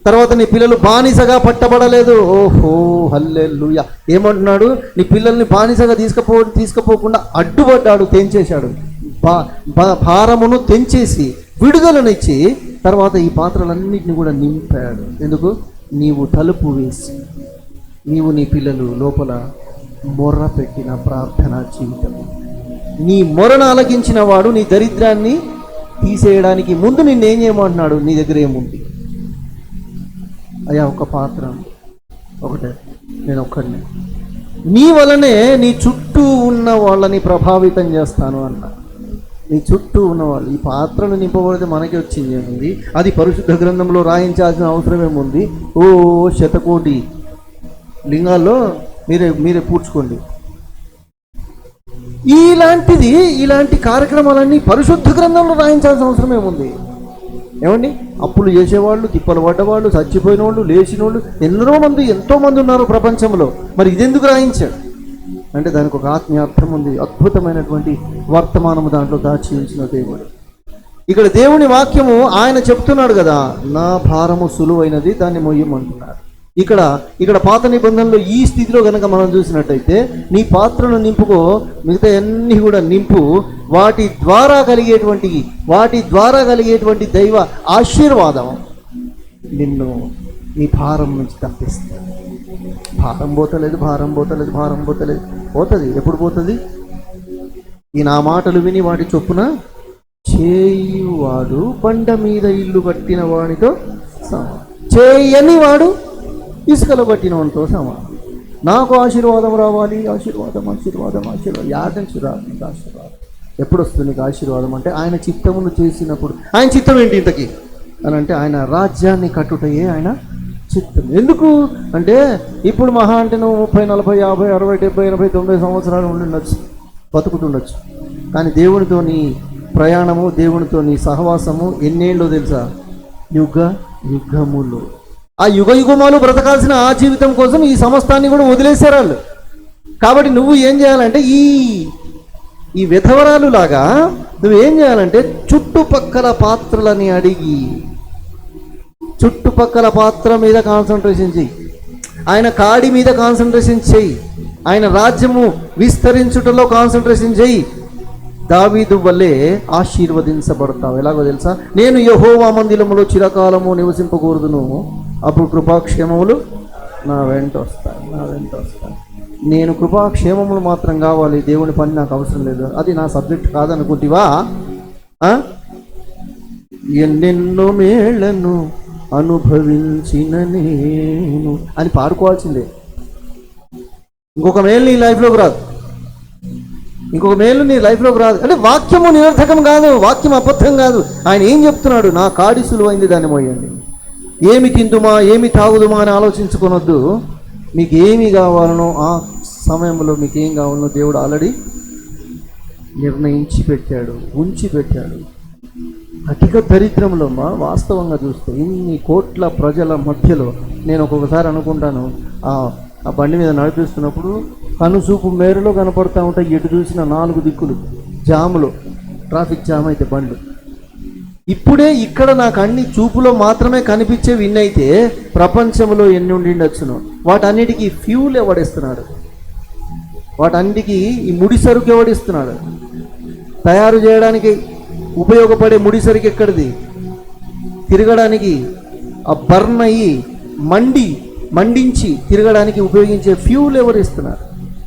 తర్వాత నీ పిల్లలు బానిసగా పట్టబడలేదు. ఓహో హల్లెలూయా. ఏమంటున్నాడు? నీ పిల్లల్ని బానిసగా తీసుకుపోకుండా అడ్డుపడ్డాడు, తెంచేశాడు. భారమును తెంచేసి విడుదలనిచ్చి తర్వాత ఈ పాత్రలన్నింటినీ కూడా నింపాడు. ఎందుకు? నీవు తలుపు వేసి, నీవు నీ పిల్లలు లోపల మొర్ర పెట్టిన ప్రార్థనా జీవితం, నీ మొరను ఆలకించిన వాడు నీ దరిద్రాన్ని తీసేయడానికి ముందు నిన్నేం చేయమంటున్నాడు? నీ దగ్గర ఏముంది? అయ్యా ఒక పాత్ర, ఒకటే, నేను ఒక్కడిని, నీ వలనే నీ చుట్టూ ఉన్న వాళ్ళని ప్రభావితం చేస్తాను అన్న. నీ చుట్టూ ఉన్నవాళ్ళు, ఈ పాత్రను నింపబడితే మనకి వచ్చింది ఏముంది? అది పరిశుద్ధ గ్రంథంలో రాయించాల్సిన అవసరం ఏముంది? ఓ శతకోటి లింగాల్లో మీరే పూడ్చుకోండి. ఇలాంటి కార్యక్రమాలన్నీ పరిశుద్ధ గ్రంథంలో రాయించాల్సిన అవసరం ఏముంది? ఏమండి, అప్పులు చేసేవాళ్ళు, తిప్పలు పడ్డవాళ్ళు, చచ్చిపోయిన వాళ్ళు, లేచిన వాళ్ళు ఎంతో మంది ఉన్నారు ప్రపంచంలో. మరి ఇదెందుకు రాయించాడు అంటే దానికి ఒక ఆత్మీయ అర్థం ఉంది. అద్భుతమైనటువంటి వర్తమానము దాంట్లో దాచి ఉంచిన దేవుడు. ఇక్కడ దేవుని వాక్యము ఆయన చెప్తున్నాడు కదా, నా భారము సులువైనది, దాన్ని మొయ్యమంటున్నాడు. ఇక్కడ పాత నిబంధనలో ఈ స్థితిలో కనుక మనం చూసినట్టయితే, నీ పాత్రను నింపుకో, మిగతా అన్నీ కూడా నింపు, వాటి ద్వారా కలిగేటువంటి దైవ ఆశీర్వాదం నిన్ను నీ భారం నుంచి తప్పిస్తుంది. భారం పోతలేదు. పోతుంది. ఎప్పుడు పోతుంది? ఈ నా మాటలు విని వాటి చొప్పున చేయువాడు బండ మీద ఇల్లు కట్టిన వాడితో సమానం, చేయని వాడు ఇసుకలో కట్టిన వాడితో సమానం. నాకు ఆశీర్వాదం రావాలి, ఆశీర్వాదం. యాడ్ నుంచి రాదు ఆశీర్వాదం. ఎప్పుడు వస్తుంది నీకు ఆశీర్వాదం అంటే ఆయన చిత్తమును చేసినప్పుడు. ఆయన చిత్తం ఏంటి ఇంతకీ అని అంటే, ఆయన రాజ్యాన్ని కట్టుటయే ఆయన చిత్తం. ఎందుకు అంటే, ఇప్పుడు మహా అంటే నువ్వు 30, 40, 50, 60, 70, 80, 90 సంవత్సరాలు ఉండుండొచ్చు, బతుకుతుండొచ్చు. కానీ దేవునితో నీ ప్రయాణము, దేవునితో నీ సహవాసము ఎన్నేళ్ళు తెలుసా? యుగములు. ఆ యుగమాలు బ్రతకాల్సిన ఆ జీవితం కోసం ఈ సమస్తాన్ని కూడా వదిలేశారు వాళ్ళు. కాబట్టి నువ్వు ఏం చేయాలంటే, ఈ విధవరాలు లాగా నువ్వేం చేయాలంటే, చుట్టుపక్కల పాత్రలని అడిగి, చుట్టుపక్కల పాత్ర మీద కాన్సన్ట్రేషన్ చెయ్యి. ఆయన కాడి మీద కాన్సన్ట్రేషన్ చెయ్యి. ఆయన రాజ్యము విస్తరించుటలో కాన్సన్ట్రేషన్ చెయ్యి. దావీదు వల్లే ఆశీర్వదించబడతావు. ఎలాగో తెలుసా? నేను యెహోవా మందిరములో చిరకాలము నివసింపకూడదును, అప్పుడు కృపాక్షేమములు నా వెంట వస్తాయి. నేను కృపాక్షేమములు మాత్రం కావాలి, దేవుని పని నాకు అవసరం లేదు. అది నా సబ్జెక్ట్ కాదనుకుంటివా? ఎన్నెన్నో మేళ్లను అనుభవించిన నేను అని పాడుకోవాల్సిందే. ఇంకొక మేలు నీ లైఫ్లోకి రాదు. అంటే వాక్యము నిరర్థకం కాదు, వాక్యం అబద్ధం కాదు. ఆయన ఏం చెప్తున్నాడు? నా కాడి సులువైంది, దాన్ని మోయండి. ఏమి తిందుమా, ఏమి తాగుదుమా అని ఆలోచించుకొనొద్దు. మీకు ఏమి కావాలనో ఆ సమయంలో మీకు ఏం కావాలనో దేవుడు ఆల్రెడీ నిర్ణయించి పెట్టాడు, ఉంచి పెట్టాడు. అధిక దరిద్రంలో వాస్తవంగా చూస్తే ఇన్ని కోట్ల ప్రజల మధ్యలో నేను ఒక్కొక్కసారి అనుకుంటాను, ఆ బండి మీద నడిపిస్తున్నప్పుడు కనుసూపు మేరలో కనపడుతూ ఉంటాయి, ఎటు చూసిన 4 దిక్కులు జాములు, ట్రాఫిక్ జామ్ అయితే బండ్లు. ఇప్పుడే ఇక్కడ నాకు అన్ని చూపులో మాత్రమే కనిపించేవి ఇన్నైతే ప్రపంచంలో ఎన్ని ఉండిండొచ్చును. వాటన్నిటికీ ఫ్యూల్ ఎవడిస్తున్నాడు? వాటన్నిటికీ ఈ ముడి సరుకు ఎవడిస్తున్నాడు? తయారు చేయడానికి ఉపయోగపడే ముడి సరుకు ఎక్కడిది? తిరగడానికి ఆ బర్న్ అయ్యి మండించి తిరగడానికి ఉపయోగించే ఫ్యూల్ ఎవరు ఇస్తున్నారు?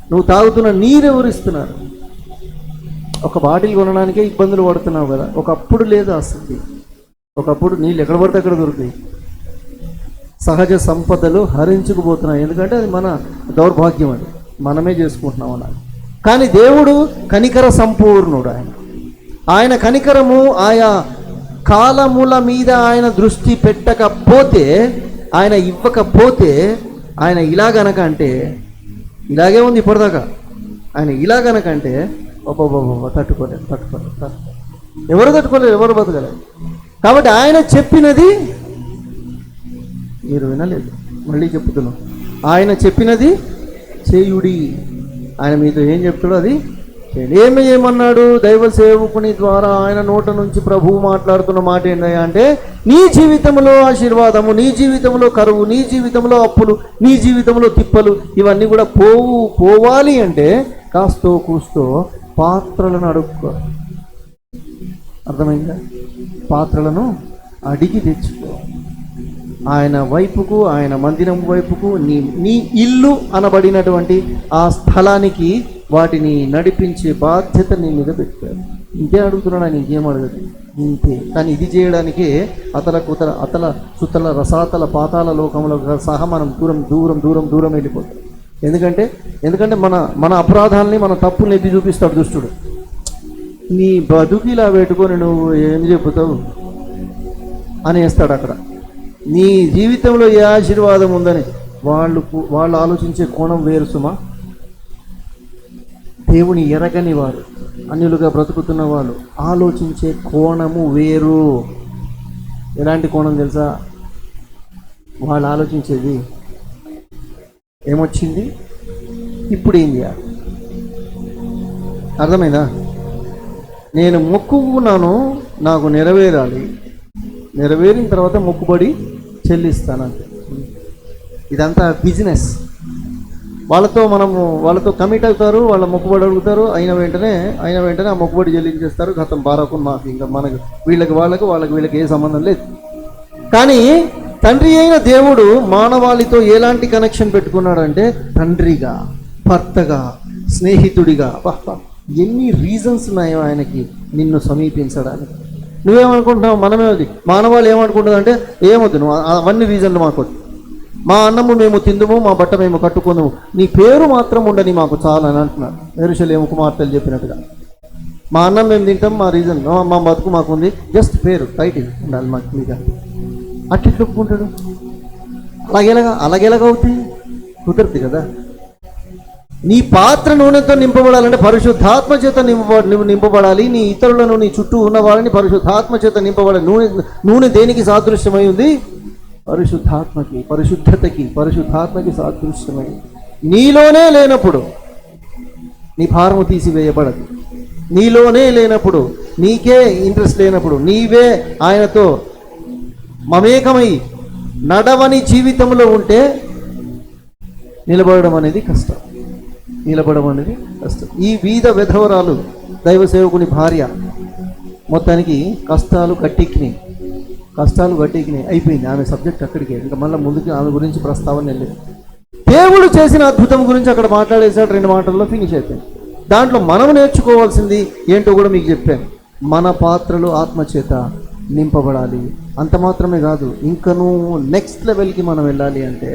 నువ్వు తాగుతున్న నీరు ఎవరు ఇస్తున్నారు? ఒక బాటిల్ కొనడానికే ఇబ్బందులు పడుతున్నావు కదా. ఒకప్పుడు లేదు అసలు. ఒకప్పుడు నీళ్ళు ఎక్కడ పడితే అక్కడ దొరుకుతాయి. సహజ సంపదలు హరించుకుపోతున్నాయి. ఎందుకంటే అది మన దౌర్భాగ్యం, అది మనమే చేసుకుంటున్నాం అన్నది. కానీ దేవుడు కనికర సంపూర్ణుడు. ఆయన కనికరము ఆయా కాలముల మీద ఆయన దృష్టి పెట్టకపోతే, ఆయన ఇవ్వకపోతే, ఆయన ఇలాగనక అంటే, ఇలాగే ఉంది ఇప్పటిదాకా, ఆయన ఇలాగనకంటే తట్టుకోలేదు. ఎవరు తట్టుకోలేదు, ఎవరు బతకలేదు. కాబట్టి ఆయన చెప్పినది మీరు వినలేదు. మళ్ళీ చెప్తున్నాం, ఆయన చెప్పినది చేయుడి. ఆయన మీతో ఏం చెప్తాడో అది ఏమన్నాడు? దైవ సేవకుని ద్వారా ఆయన నోట నుంచి ప్రభువు మాట్లాడుతున్న మాట ఏంటంటే, అంటే నీ జీవితంలో ఆశీర్వాదము, నీ జీవితంలో కరువు, నీ జీవితంలో అప్పులు, నీ జీవితంలో తిప్పలు ఇవన్నీ కూడా పోవాలి అంటే కాస్తో కూస్తో పాత్రలను అడుక్కో. అర్థమైందా? పాత్రలను అడిగి తెచ్చుకో. ఆయన వైపుకు, ఆయన మందిరం వైపుకు, నీ ఇల్లు అనబడినటువంటి ఆ స్థలానికి వాటిని నడిపించే బాధ్యత నీ మీద పెట్టారు. ఇంతే అడుగుతున్నాడు ఆయన, ఇంకేం అడగదు, ఇంతే. కానీ ఇది చేయడానికే అతల సుతల రసాతల పాతాల లోకంలో సహా మనం దూరం దూరం దూరం దూరం వెళ్ళిపోతాం. ఎందుకంటే మన అపరాధాలని, మన తప్పుల్ని ఎత్తి చూపిస్తాడు దుష్టుడు. నీ బతుకిలా పెట్టుకొని నువ్వు ఏం చెబుతావు అనేస్తాడు అక్కడ. నీ జీవితంలో ఏ ఆశీర్వాదం ఉందని వాళ్ళు ఆలోచించే కోణం వేరు సుమా. దేవుని ఎరగని వారు, అన్యులుగా బ్రతుకుతున్న వాళ్ళు ఆలోచించే కోణము వేరు. ఎలాంటి కోణం తెలుసా? వాళ్ళు ఆలోచించేది ఏమొచ్చింది, ఇప్పుడు ఏం చేయాలి. అర్థమైందా? నేను మొక్కుకున్నాను, నాకు నెరవేరాలి, నెరవేరిన తర్వాత మొక్కుబడి చెల్లిస్తానంతే. ఇదంతా బిజినెస్. వాళ్ళతో కమిట్ అవుతారు, వాళ్ళ మొక్కుబడి అడుగుతారు, అయిన వెంటనే ఆ మొక్కుబడి చెల్లించేస్తారు. గతం బారాకుని మాకు ఇంకా మనకు వీళ్ళకి ఏ సంబంధం లేదు. కానీ తండ్రి అయిన దేవుడు మానవాళితో ఎలాంటి కనెక్షన్ పెట్టుకున్నాడంటే, తండ్రిగా, భర్తగా, స్నేహితుడిగా. ఎన్ని రీజన్స్ ఉన్నాయో ఆయనకి నిన్ను సమీపించడానికి. నువ్వేమనుకుంటున్నావు? మనమే అది మానవాళి ఏమనుకుంటుంది అంటే, ఏమొద్దు నువ్వు అవన్నీ రీజన్లు మాకొద్దు, మా అన్నము మేము తిందుము, మా బట్ట మేము కట్టుకుందాము, నీ పేరు మాత్రం ఉండని మాకు చాలా అని అంటున్నాడు యెరూషలేము కుమార్తెలు చెప్పినట్టుగా. మా అన్నం మేము తింటాం, మా రీజన్, మా బతుకు మాకుంది, జస్ట్ పేరు టైటిల్ ఉండాలి మాకు మీద. అట్లా ఒప్పుకుంటాడు. అలాగేలాగా అవుతాయి? కుదరదు కదా. నీ పాత్ర నూనెతో నింపబడాలంటే పరిశుద్ధాత్మ చేత నువ్వు నింపబడాలి. నీ ఇతరులను, నీ చుట్టూ ఉన్న వాళ్ళని పరిశుద్ధాత్మ చేత నింపబడాలి. నూనె దేనికి సాదృశ్యమై ఉంది? పరిశుద్ధాత్మకి, పరిశుద్ధాత్మకి సాదృశ్యమై. నీలోనే లేనప్పుడు నీ భారము తీసివేయబడదు. నీలోనే లేనప్పుడు, నీకే ఇంట్రెస్ట్ లేనప్పుడు, నీవే ఆయనతో మమేకమై నడవని జీవితంలో ఉంటే నిలబడడం అనేది కష్టం. ఈ వీధ విధవరాలు దైవ సేవకుని భార్య మొత్తానికి కష్టాలు గట్టెక్కినాయి అయిపోయింది. ఆమె సబ్జెక్ట్ అక్కడికే, ఇంకా మళ్ళీ ముందుకు ఆమె గురించి ప్రస్తావన వెళ్ళేది. దేవుడు చేసిన అద్భుతం గురించి అక్కడ మాట్లాడేశాడు, 2 మాటల్లో ఫినిష్ అయిపోయింది. దాంట్లో మనం నేర్చుకోవాల్సింది ఏంటో కూడా మీకు చెప్పాను. మన పాత్రలు ఆత్మచేత నింపబడాలి. అంత మాత్రమే కాదు, ఇంకనూ నెక్స్ట్ లెవెల్కి మనం వెళ్ళాలి అంటే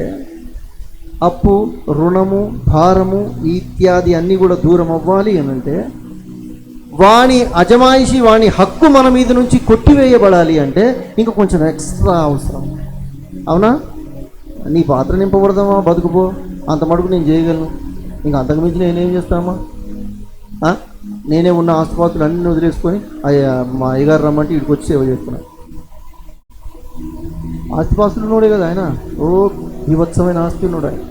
అప్పు, రుణము, భారము ఇత్యాది అన్నీ కూడా దూరం అవ్వాలి అని అంటే, వాని అజమాయిషి, వాని హక్కు మన మీద నుంచి కొట్టివేయబడాలి అంటే ఇంకా కొంచెం ఎక్స్ట్రా అవసరం. అవునా? నీ పాత్ర నింపబడదామా, బతుకుపో, అంత మటుకు నేను చేయగలను, ఇంకా అంతకుమించి నేనేం చేస్తామా? నేనే ఉన్న ఆస్తుపాస్తులు అన్నీ వదిలేసుకొని మా అయ్యగారు రమ్మంటే ఇక్కడికి వచ్చి సేవ చేస్తున్నాను. ఆస్తిపాస్తులు ఉన్నాడే కదా ఆయన, వివత్సమైన ఆస్తి ఉన్నాడు ఆయన.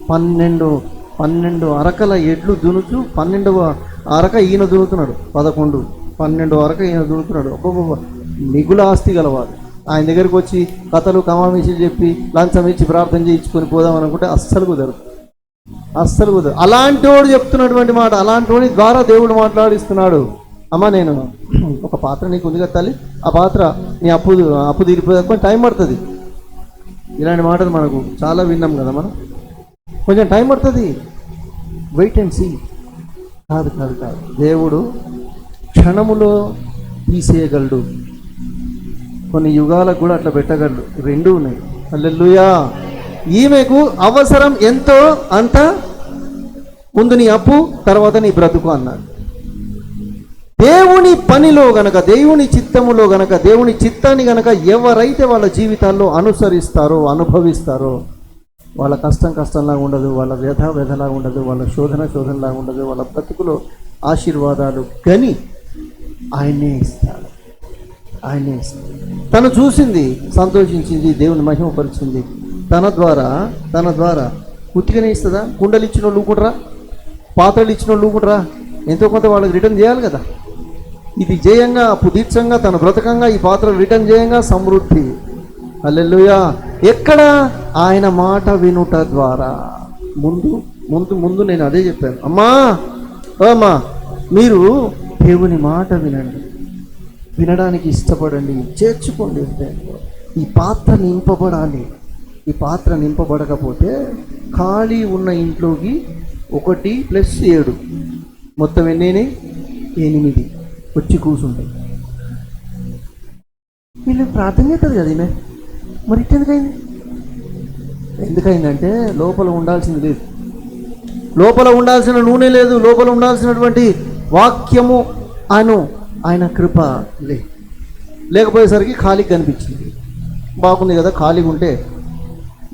12 అరకల ఎడ్లు దునుచు 12వ అరక ఈయన దునుతున్నాడు. 12 అరక ఈయన దునుతున్నాడు. ఒక్కొక్క మిగుల ఆస్తి గలవాడు. ఆయన దగ్గరికి వచ్చి కథలు కమామిషులు చెప్పి లంచం ఇచ్చి ప్రార్థన చేయించుకొని పోదాం అనుకుంటే అస్సలు కుదరదు. అలాంటి వాడు చెప్తున్నటువంటి మాట, అలాంటి వాడి ద్వారా దేవుడు మాట్లాడిస్తున్నాడు. అమ్మ, నేను ఒక పాత్ర నీకు ఉంది కదా తల్లి, ఆ పాత్ర నీ అప్పు తీరిపోతే టైం పడుతుంది. ఇలాంటి మాటలు మనకు చాలా విన్నాం కదా మనం. కొంచెం టైం పడుతుంది, వెయిట్ అండ్ సీ. కాదు, దేవుడు క్షణములో తీసేయగలడు, కొన్ని యుగాలకు కూడా అట్లా పెట్టగలడు. 2 ఉన్నాయి. హల్లెలూయా. ఈమెకు అవసరం ఎంతో అంత, ముందు నీ అప్పు, తర్వాత నీ బ్రతుకు అన్నాడు. దేవుని పనిలో గనక, దేవుని చిత్తములో గనక, దేవుని చిత్తాన్ని గనక ఎవరైతే వాళ్ళ జీవితాల్లో అనుసరిస్తారో, అనుభవిస్తారో, వాళ్ళ కష్టంలాగా ఉండదు, వాళ్ళ వ్యధలాగా ఉండదు, వాళ్ళ శోధనలాగా ఉండదు, వాళ్ళ బ్రతుకులో ఆశీర్వాదాలు గని ఆయనే ఇస్తాడు. తను చూసింది, సంతోషించింది, దేవుని మహిమపరిచింది. తన ద్వారా ఉత్తిగానే ఇస్తుందా? కుండలు ఇచ్చిన వాళ్ళు ఊకుంటారా? పాత్రలు ఇచ్చిన వాళ్ళు ఊకుంటారా? ఎంతో కొంత వాళ్ళకి రిటర్న్ చేయాలి కదా. ఇది జయంగా, అప్పు తీర్చంగా, తన బ్రతకంగా, ఈ పాత్రలు రిటర్న్ చేయంగా సమృద్ధి. హల్లెలూయా. ఎక్కడ? ఆయన మాట వినుట ద్వారా. ముందు నేను అదే చెప్పాను. అమ్మా, మీరు దేవుని మాట వినండి, వినడానికి ఇష్టపడండి, చేర్చుకోండి. ఈ పాత్ర నింపబడాలి. ఈ పాత్ర నింపబడకపోతే ఖాళీ ఉన్న ఇంట్లోకి 1 + 7 మొత్తం ఎన్ని? 8 వచ్చి కూర్చుంటాయి. వీళ్ళు ప్రార్థన చేస్తుంది కదా ఈమె, మరి ఇట్టెందుకైంది? ఎందుకైందంటే లోపల ఉండాల్సింది లేదు, లోపల ఉండాల్సిన నూనె లేదు, లోపల ఉండాల్సినటువంటి వాక్యము ఆయన కృప లేకపోయేసరికి ఖాళీగా కనిపించింది. బాగుంది కదా, ఖాళీగా ఉంటే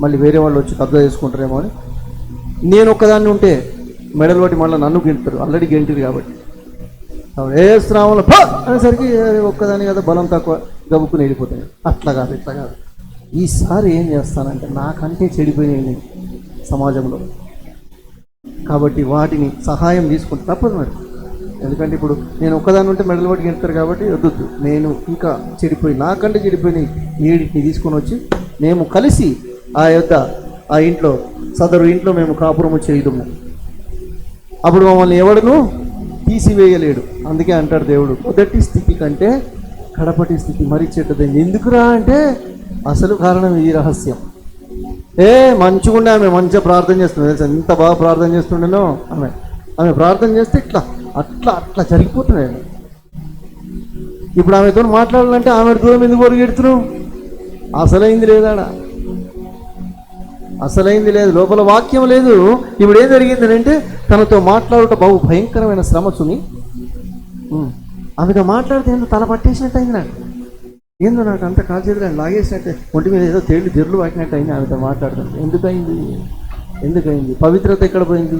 మళ్ళీ వేరే వాళ్ళు వచ్చి కబ్జా చేసుకుంటారేమో అని నేను ఒక్కదాన్ని ఉంటే మెడలు బట్టి మళ్ళీ నన్ను గెంటుతారు, ఆల్రెడీ గెంటారు కాబట్టి. ఏ శ్రావంలో అనేసరికి ఒక్కదాని కదా బలం తక్కువ, గబుక్కుని వెళ్ళిపోతాయి. అట్లా కాదు, ఇట్లా కాదు. ఈసారి ఏం చేస్తానంటే నాకంటే చెడిపోయినాయి సమాజంలో, కాబట్టి వాటిని సహాయం తీసుకుంటే తప్పదు మరి. ఎందుకంటే ఇప్పుడు నేను ఒక్కదాన్ని ఉంటే మెడలు బట్టి గెంటుతారు కాబట్టి వద్దు, నేను ఇంకా నాకంటే చెడిపోయినాయి 7 తీసుకొని వచ్చి మేము కలిసి ఆ ఇంట్లో సదరు ఇంట్లో మేము కాపురము చేయడము. అప్పుడు మమ్మల్ని ఎవడును తీసివేయలేడు. అందుకే అంటాడు దేవుడు, మొదటి స్థితి కంటే కడపటి స్థితి మరి చెడ్డది. ఎందుకురా అంటే అసలు కారణం ఈ రహస్యం. మంచిగుండే ఆమె మంచిగా ప్రార్థన చేస్తుంది తెలుసా, ఎంత బాగా ప్రార్థన చేస్తుండేనో ఆమె ప్రార్థన చేస్తే అట్లా జరిగిపోతున్నాయి. ఇప్పుడు ఆమెతో మాట్లాడాలంటే ఆమె దూరం ఎందుకు పొరుగెడుతున్నావు? అసలైంది లేదాడా, అసలైంది లేదు, లోపల వాక్యం లేదు. ఇప్పుడు ఏం జరిగింది అంటే తనతో మాట్లాడుట బహు భయంకరమైన శ్రమచుని ఆమెతో మాట్లాడితే ఏందో తల పట్టేసినట్టు అయింది నాకు, ఏందో నాకు అంత కాల్చేది లాగేసినట్టే, ఒంటి మీద ఏదో జెర్లు వాకినట్టు అయింది ఆమెతో మాట్లాడుతుంది. ఎందుకైంది? పవిత్రత ఎక్కడ పోయింది?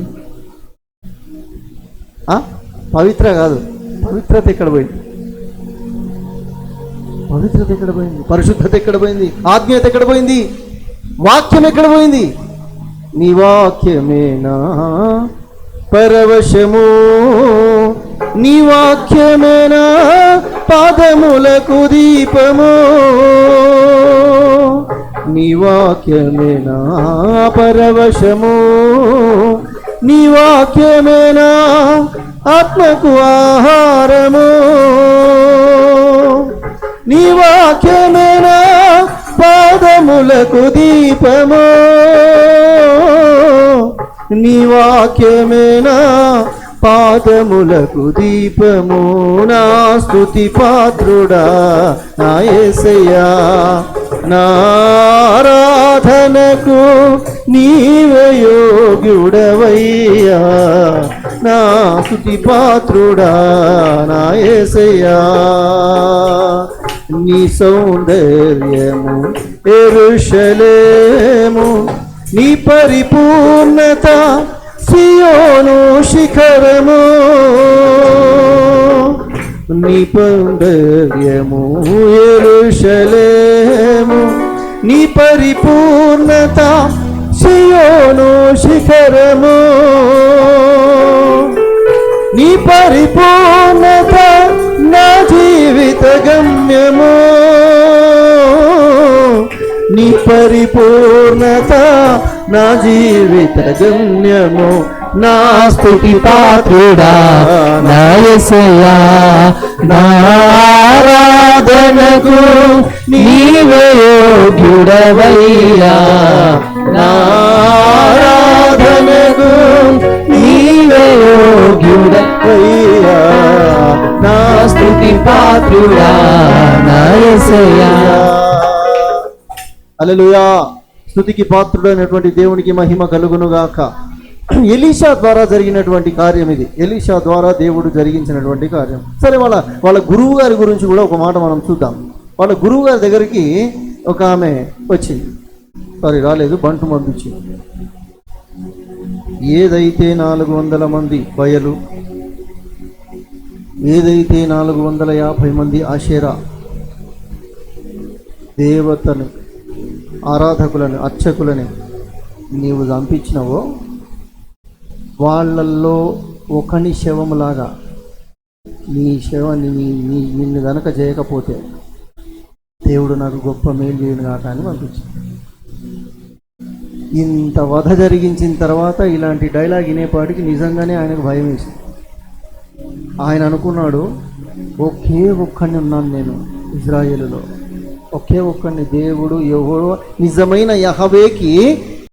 పవిత్ర కాదు, పవిత్రత ఎక్కడ పోయింది? పవిత్రత ఎక్కడ పోయింది? పరిశుద్ధత ఎక్కడ పోయింది? ఆత్మీయత ఎక్కడ పోయింది? వాక్యం ఎక్కడ పోయింది? నీ వాక్యమేనా పరవశము, నీ వాక్యమేనా పాదములకు దీపము, నీ వాక్యమేనా పరవశము, నీ వాక్యమేనా ఆత్మకు ఆహారము, నీ వాక్యమేనా పాదములకు దీపము, నీ వాక్యమేనా పాదములకు దీపము. నా స్తుతి పాత్రుడా నా యేసయ్యా, నా ఆరాధనకు నీవే యోగ్యుడవయ్యా, నా స్తుతి పాత్రుడా నా యేసయ్యా. నీ సౌందర్యము యెరూషలేము, నీ పరిపూర్ణత సియోను శిఖరము, నీ సౌందర్యము యెరూషలేము, నీ పరిపూర్ణత సియోను శిఖరము, నీ పరిపూర్ణత నా జీవిత గమ్యము, నీ పరిపూర్ణత నా జీవిత గమ్యము. నా స్తుతి పాత్రుడా నా యేసయ్యా, నా ఆరాధనకు నీవే యోగ్యుడవయ్యా, నా ఆరాధనకు నీవే యోగ్యుడవయ్యా, నా స్తుతి పాత్రుడా నా యేసయ్యా. హల్లెలూయా. స్తుతికి పాత్రుడైనటువంటి దేవునికి మహిమ కలుగునుగాక. ఎలీషా ద్వారా జరిగినటువంటి కార్యం ఇది, ఎలీషా ద్వారా దేవుడు జరిగించినటువంటి కార్యం. సరే, వాళ్ళ గురువు గారి గురించి కూడా ఒక మాట మనం చూద్దాం. వాళ్ళ గురువు గారి దగ్గరికి ఒక ఆమె వచ్చింది, రాలేదు, బంటు పంపించింది. ఏదైతే 400 మంది బయలు, ఏదైతే 450 మంది ఆషేరా దేవతను, ఆరాధకులను, అర్చకులని నీవు చంపించినవో, వాళ్ళల్లో ఒకని శవములాగా నీ శవాన్ని నిన్ను గనక చేయకపోతే దేవుడు నాకు గొప్ప మేలు చేయను కాక అని పంపించింది. ఇంత వధ జరిగించిన తర్వాత ఇలాంటి డైలాగ్ వినేపాటికి నిజంగానే ఆయనకు భయం వేసింది. ఆయన అనుకున్నాడు, ఒకే ఒక్కడిని ఉన్నాను నేను ఇజ్రాయేలులో, ఒకే ఒక్కడిని, దేవుడు యెహోవా నిజమైన యెహోవాకి